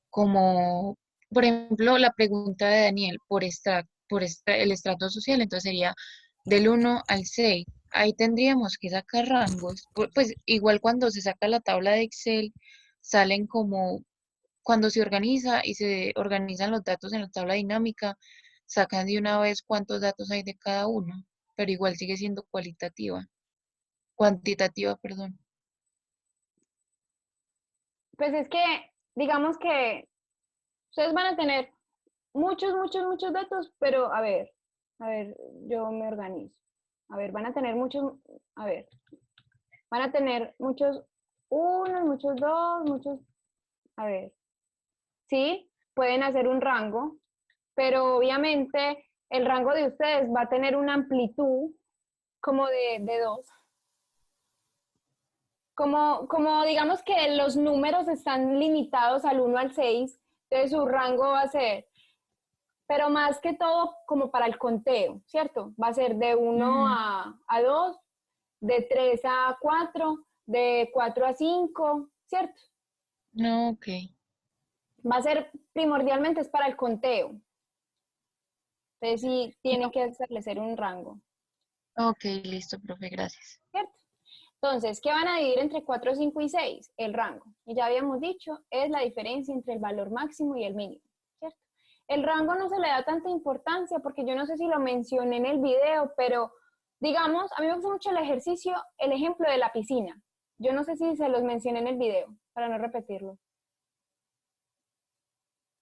como, por ejemplo, la pregunta de Daniel el estrato social, entonces sería del 1 al 6. Ahí tendríamos que sacar rangos. Pues igual cuando se saca la tabla de Excel, salen como, cuando se organiza y se organizan los datos en la tabla dinámica, sacan de una vez cuántos datos hay de cada uno, pero igual sigue siendo cuantitativa, perdón. Pues es que, digamos que ustedes van a tener muchos datos, pero a ver, yo me organizo. A ver, van a tener muchos, van a tener muchos unos, muchos dos, muchos, sí, pueden hacer un rango, pero obviamente el rango de ustedes va a tener una amplitud como de 2. Como digamos que los números están limitados al 1 al 6, entonces su rango va a ser, pero más que todo como para el conteo, ¿cierto? Va a ser de 1 a 2, de 3 a 4, de 4 a 5, ¿cierto? No, ok. Va a ser primordialmente es para el conteo. Entonces sí tienen que establecer un rango. Ok, listo, profe, gracias. ¿Cierto? Entonces, ¿qué van a dividir entre 4, 5 y 6? El rango. Y ya habíamos dicho, es la diferencia entre el valor máximo y el mínimo, ¿cierto? El rango no se le da tanta importancia porque yo no sé si lo mencioné en el video, pero digamos, a mí me gusta mucho el ejemplo de la piscina. Yo no sé si se los mencioné en el video, para no repetirlo.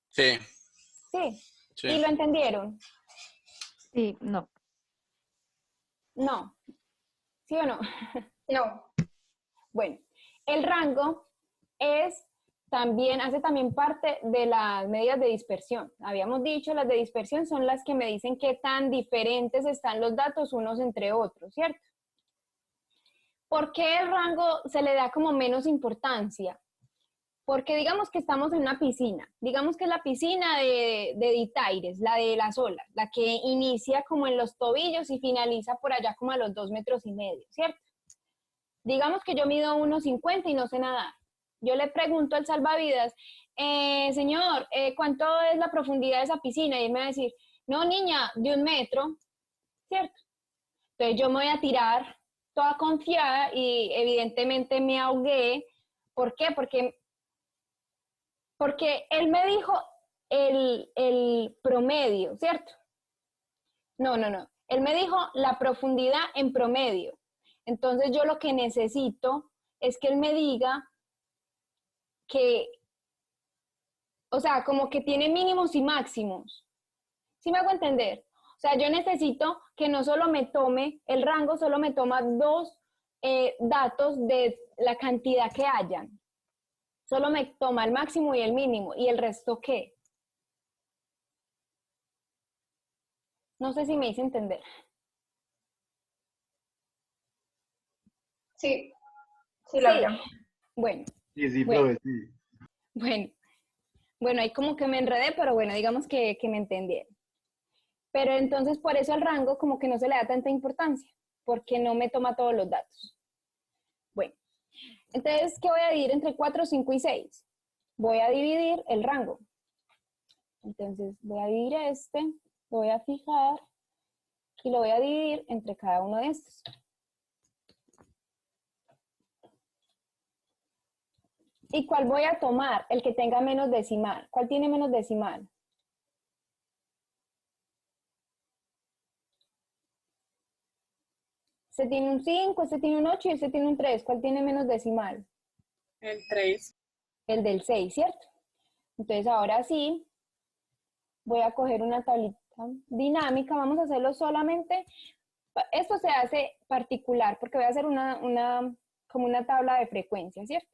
Sí. Sí. ¿Y lo entendieron? Sí, no. No. ¿Sí o no? No. Bueno, el rango hace también parte de las medidas de dispersión. Habíamos dicho, las de dispersión son las que me dicen qué tan diferentes están los datos unos entre otros, ¿cierto? ¿Por qué el rango se le da como menos importancia? Porque digamos que estamos en una piscina, digamos que es la piscina de Ditaires, la de las olas, la que inicia como en los tobillos y finaliza por allá como a los 2,5 metros, ¿cierto? Digamos que yo mido 1,50 y no sé nadar. Yo le pregunto al salvavidas, señor, ¿cuánto es la profundidad de esa piscina? Y él me va a decir, no, niña, de 1 metro, ¿cierto? Entonces yo me voy a tirar toda confiada y evidentemente me ahogué. ¿Por qué? Porque él me dijo el promedio, ¿cierto? No. Él me dijo la profundidad en promedio. Entonces yo lo que necesito es que él me diga que, o sea, como que tiene mínimos y máximos. ¿Sí me hago entender? O sea, yo necesito que no solo me tome, el rango solo me toma dos datos de la cantidad que hayan. Solo me toma el máximo y el mínimo. ¿Y el resto qué? No sé si me hice entender. Sí, sí, Laura. Bueno. Sí, bueno. profe, sí. Bueno, ahí como que me enredé, pero bueno, digamos que me entendieron. Pero entonces por eso al rango como que no se le da tanta importancia, porque no me toma todos los datos. Bueno, entonces, ¿qué voy a dividir entre 4, 5 y 6? Voy a dividir el rango. Entonces, voy a dividir este, lo voy a fijar y lo voy a dividir entre cada uno de estos. ¿Y cuál voy a tomar? El que tenga menos decimal. ¿Cuál tiene menos decimal? Este tiene un 5, este tiene un 8 y este tiene un 3. ¿Cuál tiene menos decimal? El 3. El del 6, ¿cierto? Entonces ahora sí, voy a coger una tablita dinámica. Vamos a hacerlo solamente. Esto se hace particular porque voy a hacer como una tabla de frecuencia, ¿cierto?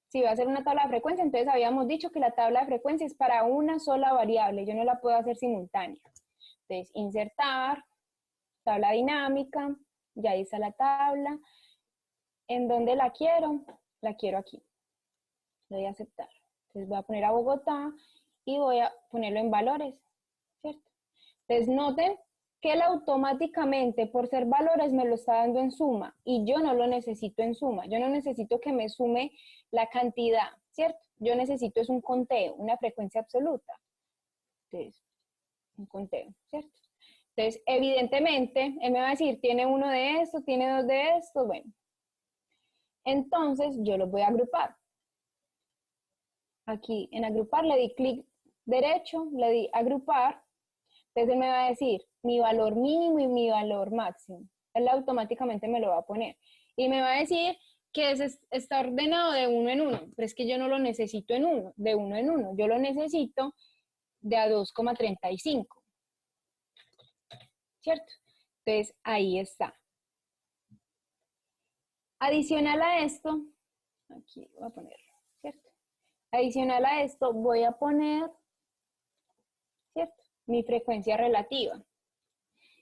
Si voy a hacer una tabla de frecuencia, entonces habíamos dicho que la tabla de frecuencia es para una sola variable. Yo no la puedo hacer simultánea. Entonces, insertar, tabla dinámica, ya hice la tabla. ¿En dónde la quiero? La quiero aquí. Le doy a aceptar. Entonces voy a poner a Bogotá y voy a ponerlo en valores, ¿cierto? Entonces noten que él automáticamente, por ser valores, me lo está dando en suma y yo no lo necesito en suma. Yo no necesito que me sume la cantidad, ¿cierto? Yo necesito es un conteo, una frecuencia absoluta. Entonces, un conteo, ¿cierto? Entonces, evidentemente, él me va a decir, tiene uno de estos, tiene dos de estos, bueno. Entonces, yo los voy a agrupar. Aquí, en agrupar, le di clic derecho, le di agrupar. Entonces, él me va a decir mi valor mínimo y mi valor máximo. Él automáticamente me lo va a poner. Y me va a decir que está ordenado de uno en uno. Pero es que yo no lo necesito en uno, de uno en uno. Yo lo necesito de a 2,35. ¿Cierto? Entonces, ahí está. Adicional a esto, aquí voy a ponerlo, ¿cierto? Adicional a esto, voy a poner, ¿cierto? Mi frecuencia relativa.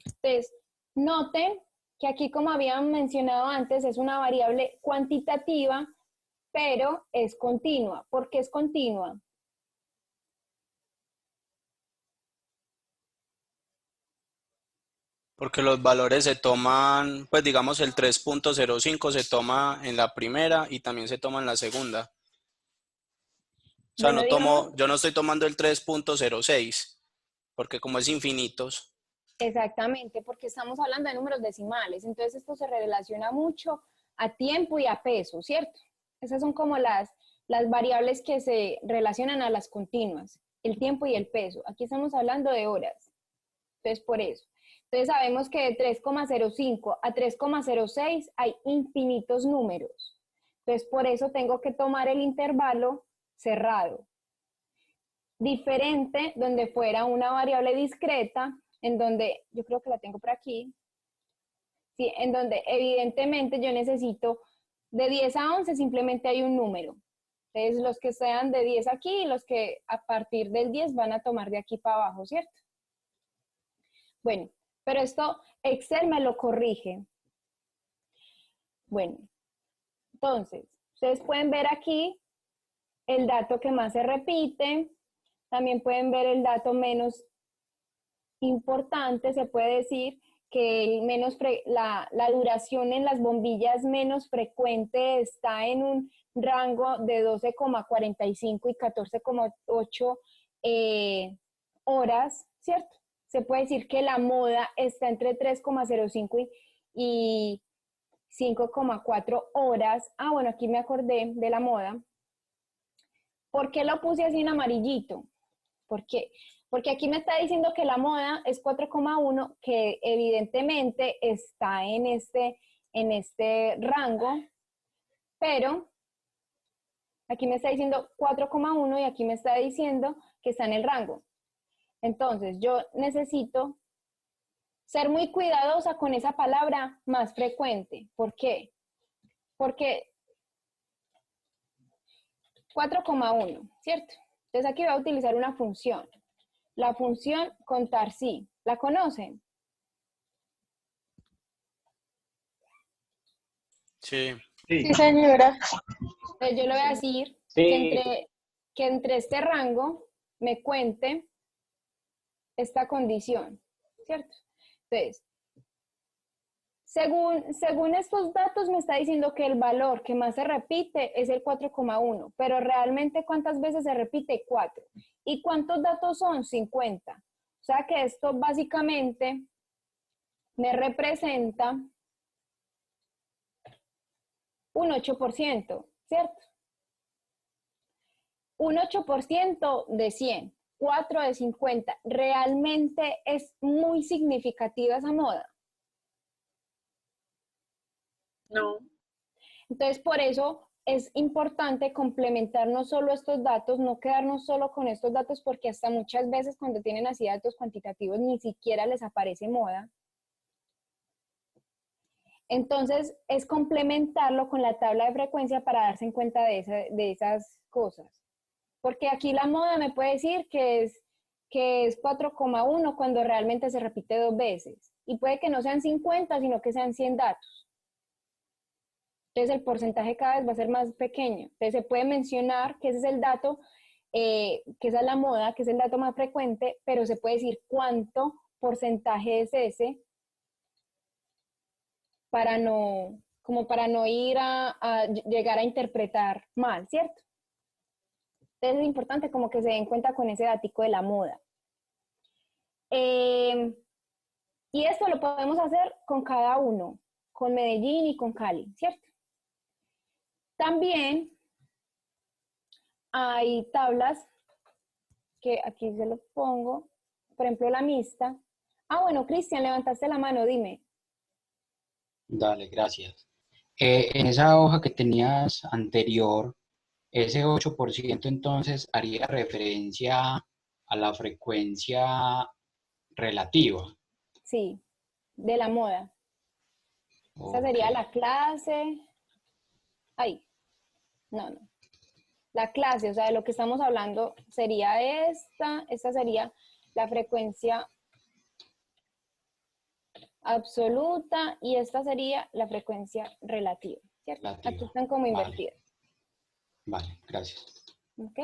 Entonces, noten que aquí, como habían mencionado antes, es una variable cuantitativa, pero es continua. ¿Por qué es continua? Porque los valores se toman, pues digamos el 3.05 se toma en la primera y también se toma en la segunda. O sea, Bueno, yo no estoy tomando el 3.06, porque como es infinitos. Exactamente, porque estamos hablando de números decimales, entonces esto se relaciona mucho a tiempo y a peso, ¿cierto? Esas son como las variables que se relacionan a las continuas, el tiempo y el peso. Aquí estamos hablando de horas, entonces por eso. Entonces sabemos que de 3,05 a 3,06 hay infinitos números. Entonces por eso tengo que tomar el intervalo cerrado. Diferente donde fuera una variable discreta, en donde, yo creo que la tengo por aquí, sí, en donde evidentemente yo necesito de 10 a 11 simplemente hay un número. Entonces los que sean de 10 aquí y los que a partir del 10 van a tomar de aquí para abajo, ¿cierto? Bueno, pero esto Excel me lo corrige. Bueno, entonces, ustedes pueden ver aquí el dato que más se repite, también pueden ver el dato menos importante, se puede decir que la duración en las bombillas menos frecuente está en un rango de 12,45 y 14,8 horas, ¿cierto? Se puede decir que la moda está entre 3,05 y 5,4 horas. Ah, bueno, aquí me acordé de la moda. ¿Por qué lo puse así en amarillito? ¿Por qué? Porque aquí me está diciendo que la moda es 4,1, que evidentemente está en en este rango, pero aquí me está diciendo 4,1 y aquí me está diciendo que está en el rango. Entonces, yo necesito ser muy cuidadosa con esa palabra más frecuente. ¿Por qué? Porque 4,1, ¿cierto? Entonces aquí voy a utilizar una función. La función contar sí. ¿La conocen? Sí. Sí, señora. Entonces yo le voy a decir que entre este rango me cuente esta condición, ¿cierto? Entonces, según estos datos me está diciendo que el valor que más se repite es el 4,1, pero realmente ¿cuántas veces se repite? 4. ¿Y cuántos datos son? 50. O sea que esto básicamente me representa un 8%, ¿cierto? Un 8% de 100, 4 de 50. Realmente es muy significativa esa moda. No. Entonces, por eso es importante complementar no solo estos datos, no quedarnos solo con estos datos, porque hasta muchas veces cuando tienen así datos cuantitativos ni siquiera les aparece moda. Entonces, es complementarlo con la tabla de frecuencia para darse en cuenta de esas cosas. Porque aquí la moda me puede decir que es 4,1 cuando realmente se repite 2 veces. Y puede que no sean 50, sino que sean 100 datos. Entonces el porcentaje cada vez va a ser más pequeño. Entonces se puede mencionar que ese es el dato, que esa es la moda, que es el dato más frecuente, pero se puede decir cuánto porcentaje es ese para no ir a llegar a interpretar mal, ¿cierto? Entonces es importante como que se den cuenta con ese datico de la moda. Y esto lo podemos hacer con cada uno, con Medellín y con Cali, ¿cierto? También hay tablas que aquí se los pongo, por ejemplo la mixta. Ah, bueno, Cristian, levantaste la mano, dime. Dale, gracias. En esa hoja que tenías anterior, ese 8% entonces haría referencia a la frecuencia relativa. Sí, de la moda. Esa sería la clase. Ay, no. La clase, o sea, de lo que estamos hablando sería esta sería la frecuencia absoluta y esta sería la frecuencia relativa, ¿cierto? Aquí están como invertidas. Vale, gracias. ¿Ok?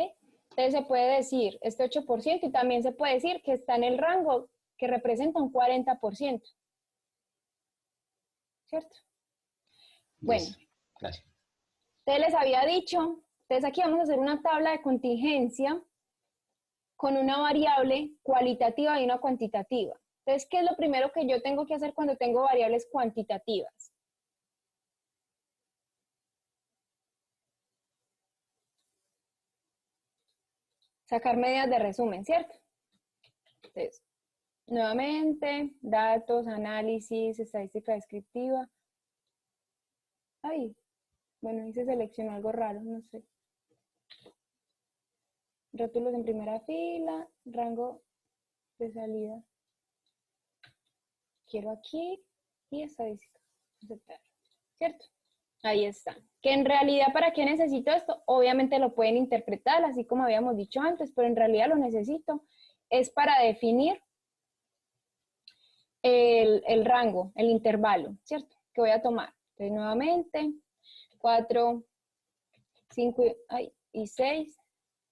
Entonces se puede decir este 8% y también se puede decir que está en el rango que representa un 40%. ¿Cierto? Bueno. Gracias. Entonces les había dicho, entonces aquí vamos a hacer una tabla de contingencia con una variable cualitativa y una cuantitativa. Entonces, ¿qué es lo primero que yo tengo que hacer cuando tengo variables cuantitativas? Sacar medidas de resumen, ¿cierto? Entonces, nuevamente, datos, análisis, estadística descriptiva. Ay, bueno, ahí se seleccionó algo raro, no sé. Rótulos en primera fila, rango de salida. Quiero aquí y estadística. Aceptar, ¿cierto? Ahí está. Que en realidad, ¿para qué necesito esto? Obviamente lo pueden interpretar, así como habíamos dicho antes, pero en realidad lo necesito. Es para definir el rango, el intervalo, ¿cierto? Que voy a tomar. Entonces, nuevamente, 4, 5 y 6.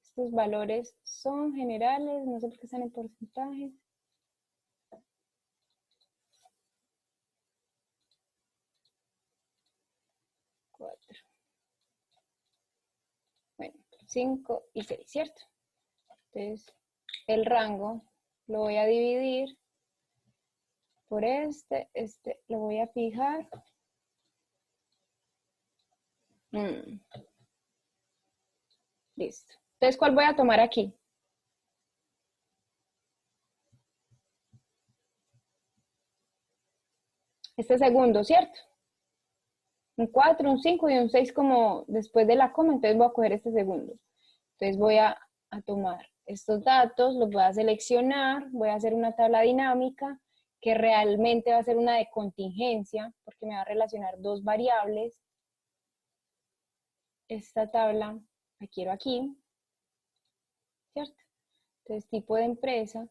Estos valores son generales, no sé por qué están en porcentajes. Bueno, 5 y 6, ¿cierto? Entonces, el rango lo voy a dividir por este lo voy a fijar. Listo. Entonces, ¿cuál voy a tomar aquí? Este segundo, ¿cierto? Un 4, un 5 y un 6 como después de la coma, entonces voy a coger este segundo. Entonces voy a tomar estos datos, los voy a seleccionar, voy a hacer una tabla dinámica que realmente va a ser una de contingencia, porque me va a relacionar dos variables. Esta tabla la quiero aquí, ¿cierto? Entonces, tipo de empresa.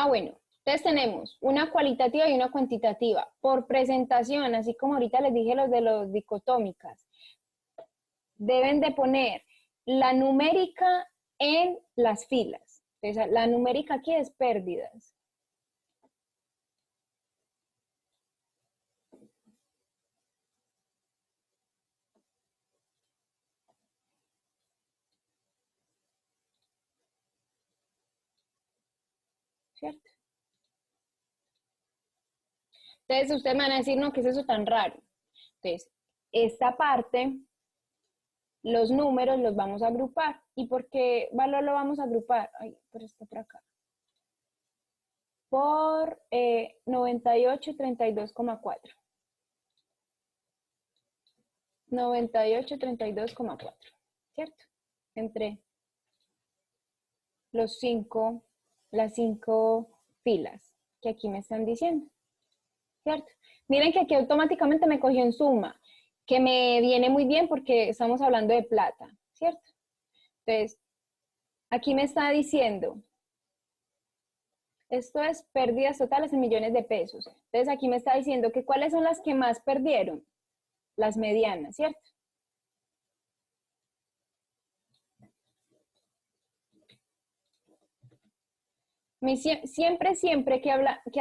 Bueno, entonces tenemos una cualitativa y una cuantitativa. Por presentación, así como ahorita les dije los de los dicotómicas, deben de poner la numérica en las filas. Entonces, la numérica aquí es pérdidas. ¿Cierto? Entonces, ustedes me van a decir, no, ¿qué es eso tan raro? Entonces, esta parte, los números los vamos a agrupar. ¿Y por qué valor lo vamos a agrupar? Ay, pero está por acá. Por 98,32,4. 98,32,4, ¿cierto? Entre las cinco filas que aquí me están diciendo, ¿cierto? Miren que aquí automáticamente me cogió en suma, que me viene muy bien porque estamos hablando de plata, ¿cierto? Entonces, aquí me está diciendo, esto es pérdidas totales en millones de pesos. Entonces, aquí me está diciendo que cuáles son las que más perdieron, las medianas, ¿cierto? Siempre que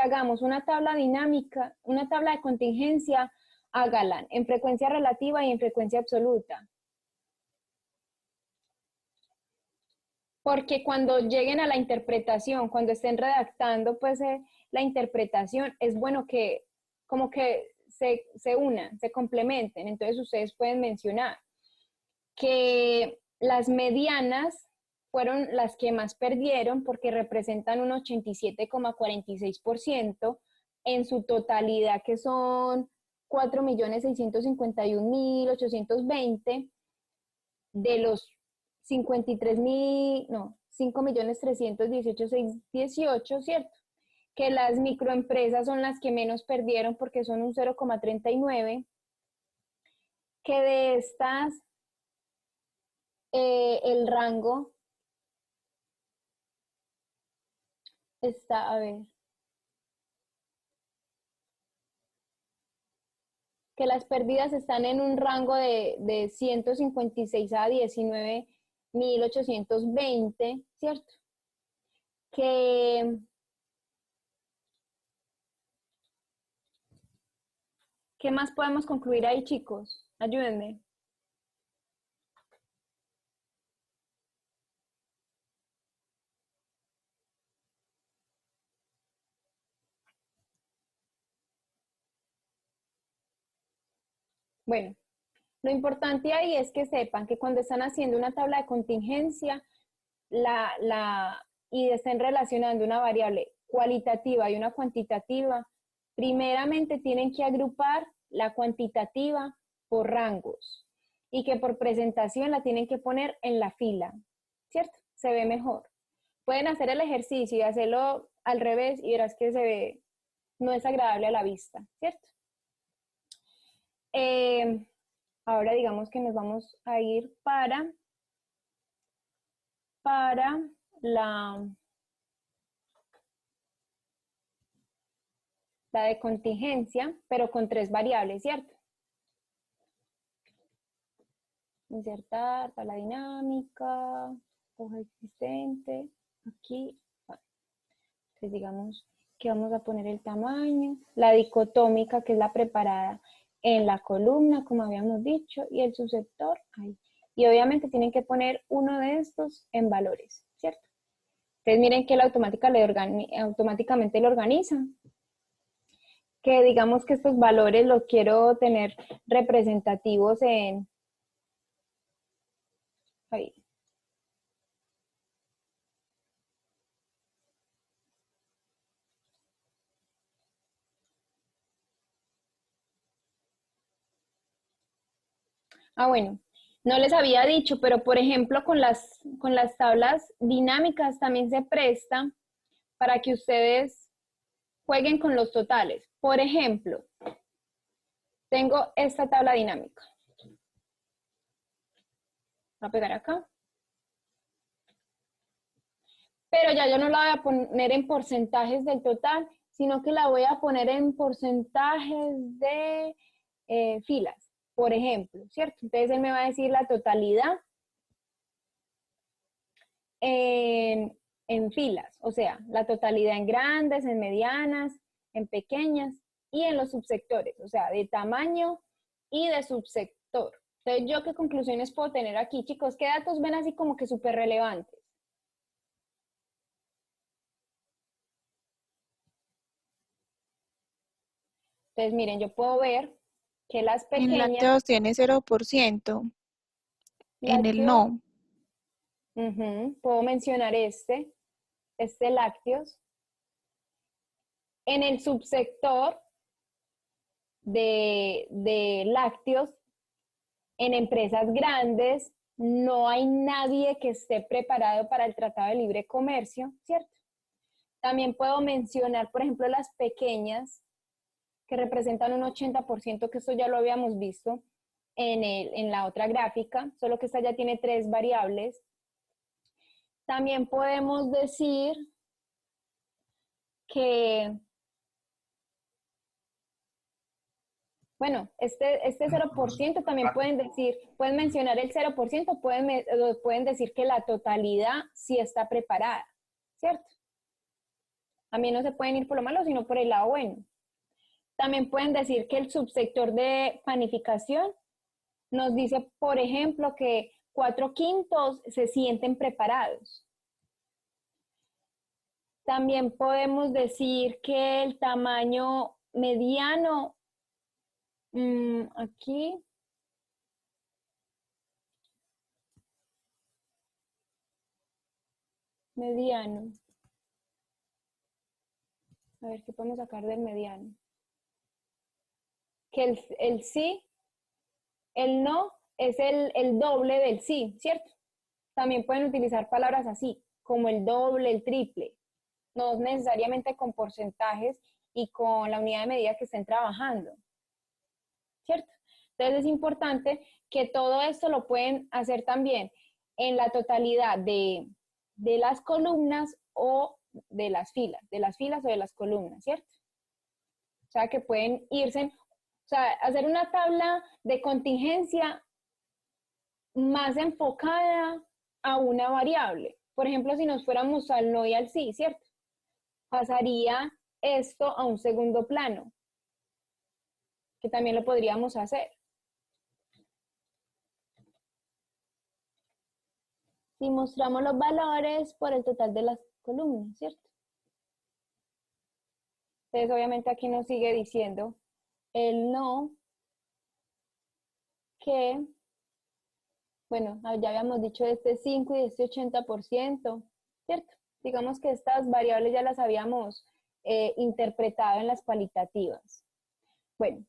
hagamos una tabla dinámica, una tabla de contingencia, hágala en frecuencia relativa y en frecuencia absoluta. Porque cuando lleguen a la interpretación, cuando estén redactando pues la interpretación, es bueno que como que se unan, se complementen. Entonces ustedes pueden mencionar que las medianas fueron las que más perdieron porque representan un 87,46% en su totalidad, que son 4.651.820 de los 53.000, no, 5.318.618, ¿cierto? Que las microempresas son las que menos perdieron porque son un 0,39, que de estas el rango está, a ver, que las pérdidas están en un rango de 156 a 19.820, ¿cierto? ¿Qué más podemos concluir ahí, chicos? Ayúdenme. Bueno, lo importante ahí es que sepan que cuando están haciendo una tabla de contingencia y estén relacionando una variable cualitativa y una cuantitativa, primeramente tienen que agrupar la cuantitativa por rangos y que por presentación la tienen que poner en la fila, ¿cierto? Se ve mejor. Pueden hacer el ejercicio y hacerlo al revés y verás que se ve, no es agradable a la vista, ¿cierto? Ahora digamos que nos vamos a ir para la de contingencia, pero con 3 variables, ¿cierto? Insertar, tabla dinámica, hoja existente, aquí. Bueno, entonces digamos que vamos a poner el tamaño, la dicotómica, que es la preparada en la columna, como habíamos dicho, y el subsector ahí. Y obviamente tienen que poner uno de estos en valores, ¿cierto? Entonces miren que él automáticamente lo organiza. Que digamos que estos valores los quiero tener representativos en... Ahí. Bueno, no les había dicho, pero por ejemplo con las tablas dinámicas también se presta para que ustedes jueguen con los totales. Por ejemplo, tengo esta tabla dinámica. Voy a pegar acá. Pero ya yo no la voy a poner en porcentajes del total, sino que la voy a poner en porcentajes de filas, por ejemplo, ¿cierto? Entonces él me va a decir la totalidad en filas, o sea, la totalidad en grandes, en medianas, en pequeñas y en los subsectores, o sea, de tamaño y de subsector. Entonces, ¿yo qué conclusiones puedo tener aquí, chicos? ¿Qué datos ven así como que súper relevantes? Entonces, miren, yo puedo ver que las pequeñas... En lácteos tiene 0%. En el no. Puedo mencionar este lácteos. En el subsector de lácteos, en empresas grandes, no hay nadie que esté preparado para el Tratado de Libre Comercio, ¿cierto? También puedo mencionar, por ejemplo, las pequeñas, que representan un 80%, que esto ya lo habíamos visto en la otra gráfica, solo que esta ya tiene 3 variables. También podemos decir que, bueno, este 0% también pueden mencionar el 0%, pueden decir que la totalidad sí está preparada, ¿cierto? También no se pueden ir por lo malo, sino por el lado bueno. También pueden decir que el subsector de panificación nos dice, por ejemplo, que 4/5 se sienten preparados. También podemos decir que el tamaño mediano, aquí, mediano. A ver, ¿qué podemos sacar del mediano? Que el sí, el no es el doble del sí, ¿cierto? También pueden utilizar palabras así, como el doble, el triple. No necesariamente con porcentajes y con la unidad de medida que estén trabajando, ¿cierto? Entonces es importante que todo esto lo pueden hacer también en la totalidad de las columnas o de las filas o de las columnas, ¿cierto? O sea, que pueden irse, o sea, hacer una tabla de contingencia más enfocada a una variable. Por ejemplo, si nos fuéramos al no y al sí, ¿cierto? Pasaría esto a un segundo plano, que también lo podríamos hacer. Si mostramos los valores por el total de las columnas, ¿cierto? Entonces, obviamente aquí nos sigue diciendo el no, que, bueno, ya habíamos dicho este 5 y este 80%, ¿cierto? Digamos que estas variables ya las habíamos interpretado en las cualitativas. Bueno,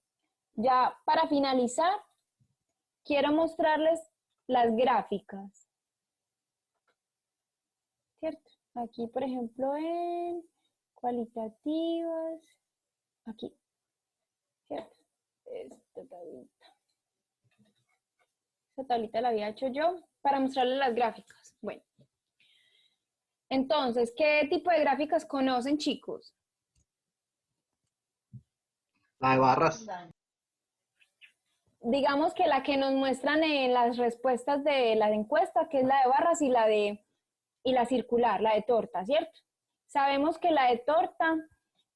ya para finalizar, quiero mostrarles las gráficas, ¿cierto? Aquí, por ejemplo, en cualitativas, aquí, ¿cierto? Esta tablita la había hecho yo para mostrarles las gráficas. Bueno, entonces, ¿qué tipo de gráficas conocen, chicos? La de barras. Digamos que la que nos muestran en las respuestas de la encuesta, que es la de barras y la circular, la de torta, ¿cierto? Sabemos que la de torta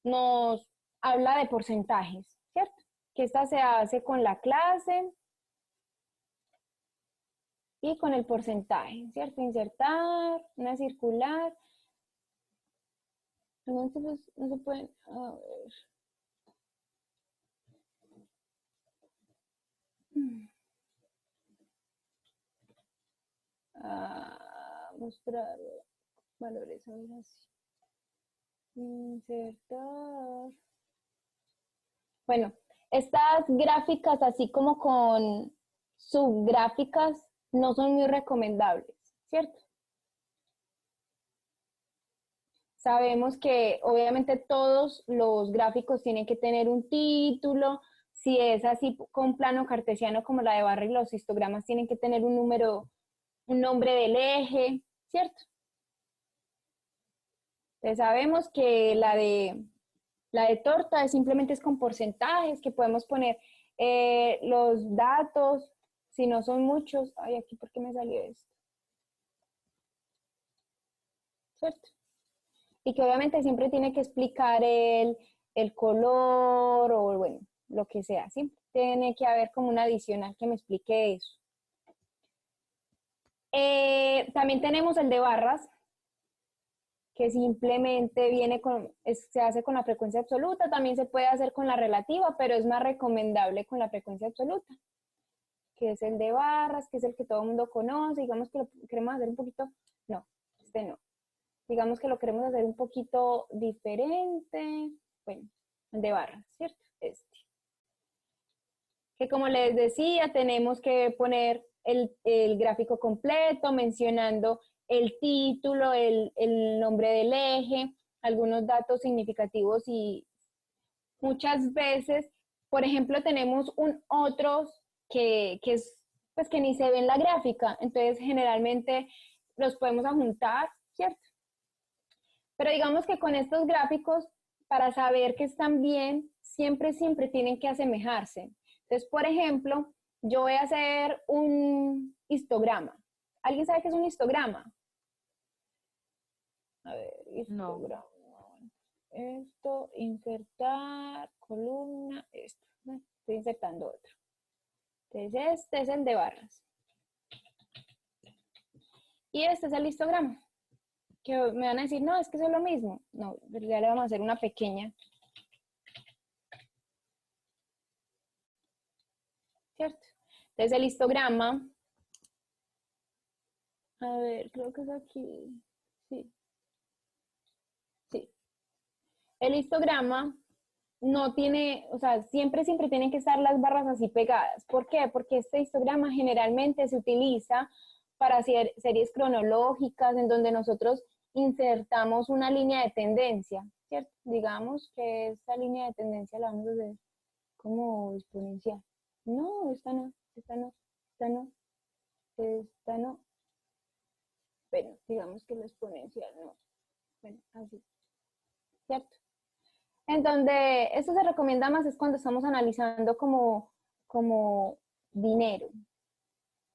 nos habla de porcentajes, ¿cierto? Que esta se hace con la clase y con el porcentaje, ¿cierto? Insertar, una circular. No se pueden, a ver. Mostrar valores, a ver así. Insertar. Bueno, estas gráficas así como con subgráficas no son muy recomendables, ¿cierto? Sabemos que obviamente todos los gráficos tienen que tener un título. Si es así con plano cartesiano como la de barra y los histogramas tienen que tener un número, un nombre del eje, ¿cierto? Entonces sabemos que la de torta simplemente es con porcentajes, que podemos poner los datos, si no son muchos. Ay, aquí, ¿por qué me salió esto? ¿Cierto? Y que obviamente siempre tiene que explicar el color o, bueno, lo que sea. Siempre tiene que haber como una adicional que me explique eso. También tenemos el de barras, que simplemente viene se hace con la frecuencia absoluta. También se puede hacer con la relativa, pero es más recomendable con la frecuencia absoluta, que es el de barras, que es el que todo el mundo conoce. Digamos que lo queremos hacer un poquito, no, este no. Digamos que lo queremos hacer un poquito diferente. Bueno, el de barras, ¿cierto? Este. Que como les decía, tenemos que poner el gráfico completo, mencionando el título, el nombre del eje, algunos datos significativos y muchas veces, por ejemplo, tenemos otros que es, pues que ni se ve en la gráfica, entonces generalmente los podemos adjuntar, ¿cierto? Pero digamos que con estos gráficos, para saber que están bien, siempre tienen que asemejarse. Entonces, por ejemplo, yo voy a hacer un histograma. ¿Alguien sabe qué es un histograma? A ver, histograma. No. Esto, insertar, columna, esto. Estoy insertando otro. Entonces, este es el de barras. Y este es el histograma. Que me van a decir, no, es que eso es lo mismo. No, ya le vamos a hacer una pequeña. ¿Cierto? Entonces el histograma, a ver, creo que es aquí, sí. Sí. El histograma no tiene, o sea, siempre tienen que estar las barras así pegadas. ¿Por qué? Porque este histograma generalmente se utiliza para hacer series cronológicas en donde nosotros insertamos una línea de tendencia, ¿cierto? Digamos que esta línea de tendencia la vamos a hacer como exponencial. No, esta no, esta no, esta no, esta no. Bueno, digamos que la exponencial no. Bueno, así, ¿cierto? En donde esto se recomienda más es cuando estamos analizando como dinero,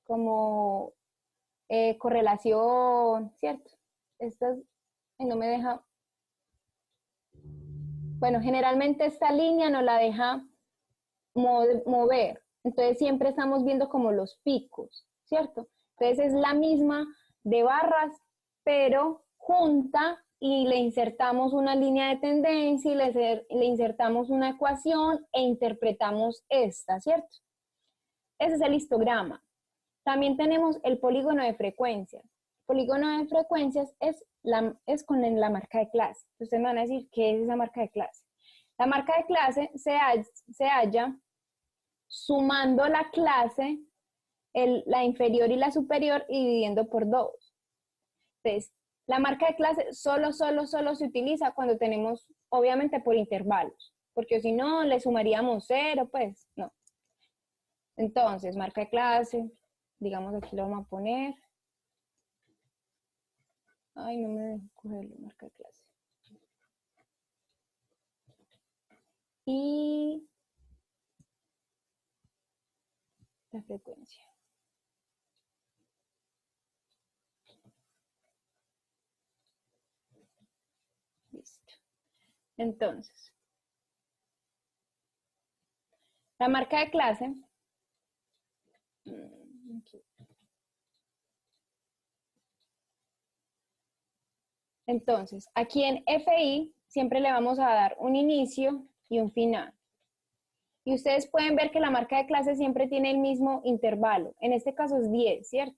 como correlación, ¿cierto? Estas, no me deja, bueno, generalmente esta línea no la deja mover, entonces siempre estamos viendo como los picos, ¿cierto? Entonces es la misma de barras, pero junta y le insertamos una línea de tendencia y le insertamos una ecuación e interpretamos esta, ¿cierto? Ese es el histograma. También tenemos el polígono de frecuencias. El polígono de frecuencias es con la marca de clase. Ustedes me van a decir, ¿qué es esa marca de clase? La marca de clase se halla sumando la clase, la inferior y la superior, y dividiendo por 2. Entonces, la marca de clase solo se utiliza cuando tenemos, obviamente, por intervalos, porque si no, le sumaríamos 0, pues, no. Entonces, marca de clase, digamos aquí lo vamos a poner. Ay, no me dejo coger la marca de clase. Y la frecuencia. Listo. Entonces, la marca de clase. Aquí. Entonces, aquí en FI siempre le vamos a dar un inicio y un final. Y ustedes pueden ver que la marca de clase siempre tiene el mismo intervalo. En este caso es 10, ¿cierto?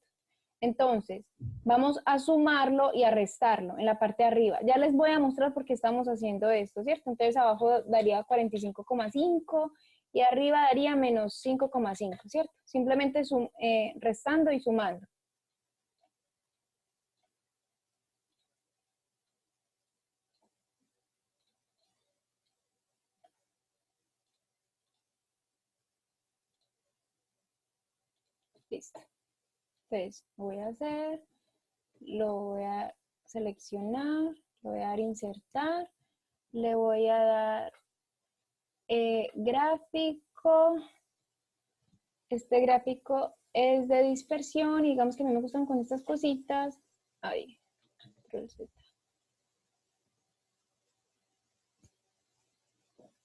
Entonces, vamos a sumarlo y a restarlo en la parte de arriba. Ya les voy a mostrar por qué estamos haciendo esto, ¿cierto? Entonces, abajo daría 45,5 y arriba daría menos 5,5, ¿cierto? Simplemente restando y sumando. Listo. Entonces, lo voy a hacer, lo voy a seleccionar, lo voy a dar insertar, le voy a dar gráfico. Este gráfico es de dispersión y digamos que a mí me gustan con estas cositas. Ahí.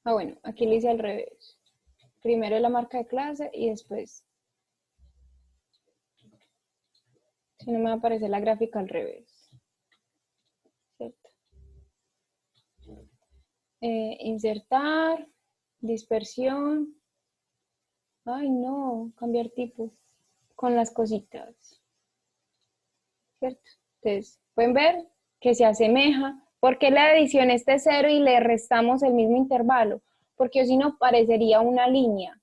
Bueno, aquí lo hice al revés. Primero la marca de clase y después. Si no me va a aparecer la gráfica al revés. ¿Cierto? Insertar, dispersión. Ay, no, cambiar tipo con las cositas. ¿Cierto? Entonces, pueden ver que se asemeja. ¿Por qué la edición este 0 y le restamos el mismo intervalo? Porque si no, parecería una línea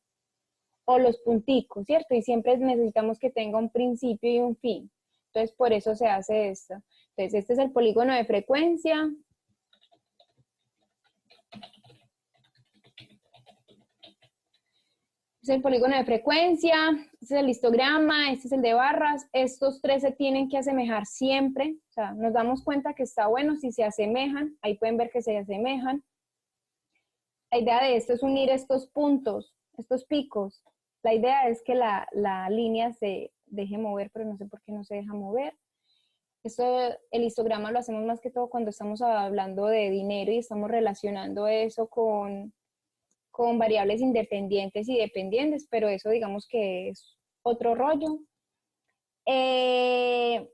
o los punticos, ¿cierto? Y siempre necesitamos que tenga un principio y un fin. Entonces, por eso se hace esto. Entonces, este es el polígono de frecuencia. Este es el polígono de frecuencia, este es el histograma, este es el de barras. Estos tres se tienen que asemejar siempre. O sea, nos damos cuenta que está bueno si se asemejan. Ahí pueden ver que se asemejan. La idea de esto es unir estos puntos, estos picos. La idea es que la línea se deje mover, pero no sé por qué no se deja mover. El histograma lo hacemos más que todo cuando estamos hablando de dinero y estamos relacionando eso con variables independientes y dependientes, pero eso digamos que es otro rollo. ¿Qué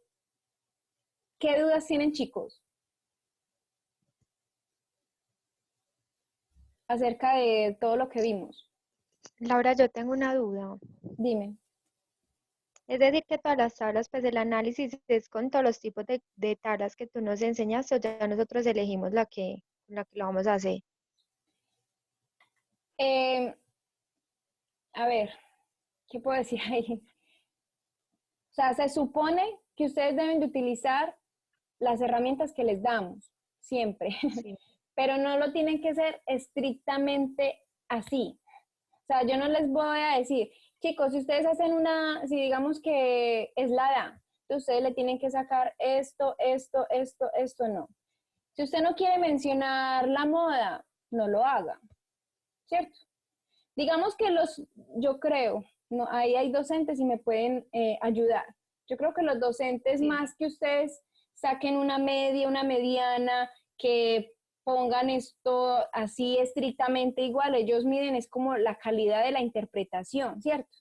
dudas tienen, chicos? Acerca de todo lo que vimos. Laura, yo tengo una duda. Dime. Es decir, que todas las tablas, pues el análisis es con todos los tipos de tablas que tú nos enseñaste, o ya nosotros elegimos la que la vamos a hacer. A ver, ¿qué puedo decir ahí? O sea, se supone que ustedes deben de utilizar las herramientas que les damos, siempre. Sí. Pero no lo tienen que ser estrictamente así. O sea, yo no les voy a decir, chicos, si ustedes hacen si digamos que es la edad, ustedes le tienen que sacar esto, no. Si usted no quiere mencionar la moda, no lo haga, ¿cierto? Digamos que yo creo, no, ahí hay docentes y me pueden ayudar. Yo creo que los docentes, sí, más que ustedes saquen una media, una mediana, que pongan esto así estrictamente igual, ellos miden es como la calidad de la interpretación, ¿cierto?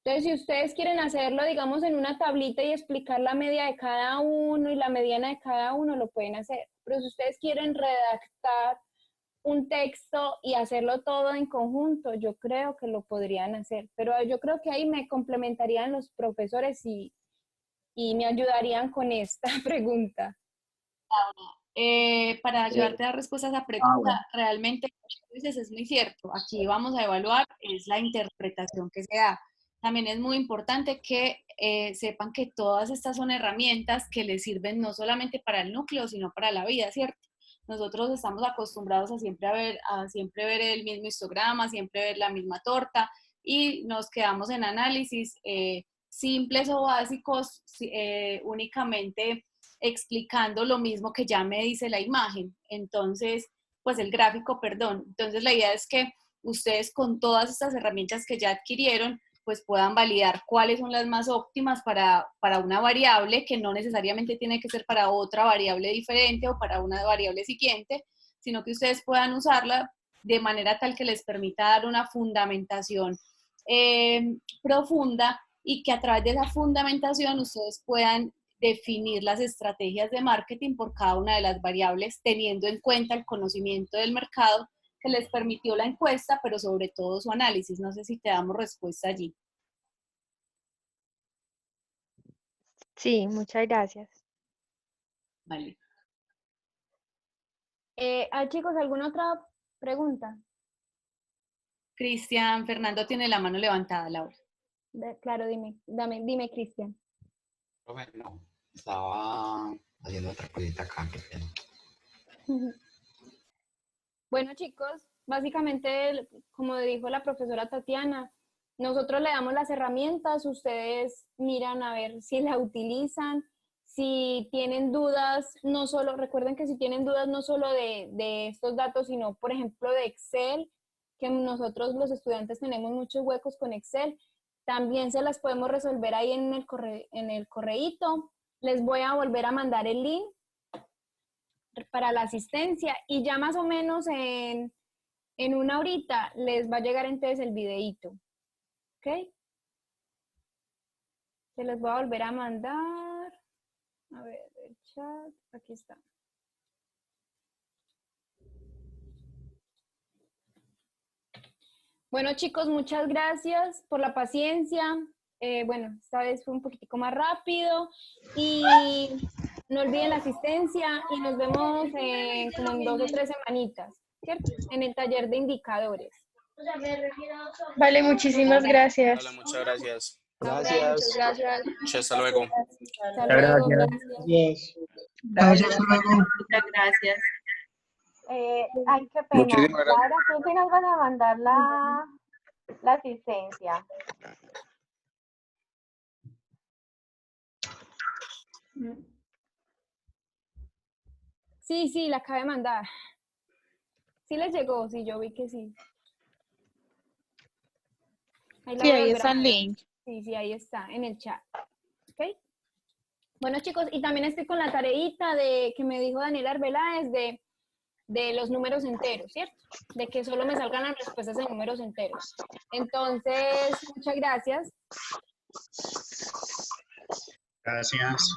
Entonces, si ustedes quieren hacerlo, digamos, en una tablita y explicar la media de cada uno y la mediana de cada uno, lo pueden hacer. Pero si ustedes quieren redactar un texto y hacerlo todo en conjunto, yo creo que lo podrían hacer. Pero yo creo que ahí me complementarían los profesores y me ayudarían con esta pregunta. Para ayudarte a dar respuesta a esa pregunta, realmente, como dices, es muy cierto. Aquí vamos a evaluar es la interpretación que se da. También es muy importante que sepan que todas estas son herramientas que les sirven no solamente para el núcleo, sino para la vida, ¿cierto? Nosotros estamos acostumbrados a siempre ver el mismo histograma, siempre ver la misma torta y nos quedamos en análisis simples o básicos únicamente explicando lo mismo que ya me dice la imagen. Entonces, pues el gráfico, perdón. Entonces, la idea es que ustedes con todas estas herramientas que ya adquirieron, pues puedan validar cuáles son las más óptimas para una variable que no necesariamente tiene que ser para otra variable diferente o para una variable siguiente, sino que ustedes puedan usarla de manera tal que les permita dar una fundamentación profunda y que a través de esa fundamentación ustedes puedan definir las estrategias de marketing por cada una de las variables, teniendo en cuenta el conocimiento del mercado que les permitió la encuesta, pero sobre todo su análisis. No sé si te damos respuesta allí. Sí, muchas gracias. Vale. Chicos, ¿alguna otra pregunta? Cristian Fernando tiene la mano levantada, Laura. Claro, dime, Cristian. No, estaba haciendo otra cosita acá. Qué pena. Bueno, chicos, básicamente, como dijo la profesora Tatiana, nosotros le damos las herramientas, ustedes miran a ver si la utilizan, si tienen dudas, recuerden que si tienen dudas no solo de estos datos, sino, por ejemplo, de Excel, que nosotros los estudiantes tenemos muchos huecos con Excel, también se las podemos resolver ahí en el correíto. Les voy a volver a mandar el link para la asistencia y ya más o menos en una horita les va a llegar entonces el videíto. ¿Ok? Se los voy a volver a mandar. A ver, el chat, aquí está. Bueno, chicos, muchas gracias por la paciencia. Bueno, esta vez fue un poquitico más rápido y no olviden la asistencia y nos vemos como en 2 o 3 semanitas, ¿cierto? En el taller de indicadores. Vale, muchísimas gracias. Hola, muchas gracias. Gracias. Gracias. Hasta luego. Hasta luego, gracias. Gracias. Muchas gracias. Ay, qué pena. Muchísimas gracias. Laura, tú sí nos vas a mandar la asistencia. Sí, la acabé de mandar. Sí les llegó, sí, yo vi que sí. Sí, ahí está el link. Sí, ahí está, en el chat. ¿Ok? Bueno, chicos, y también estoy con la tareita que me dijo Daniela Arbeláez de los números enteros, ¿cierto? De que solo me salgan las respuestas en números enteros. Entonces, muchas gracias. Gracias.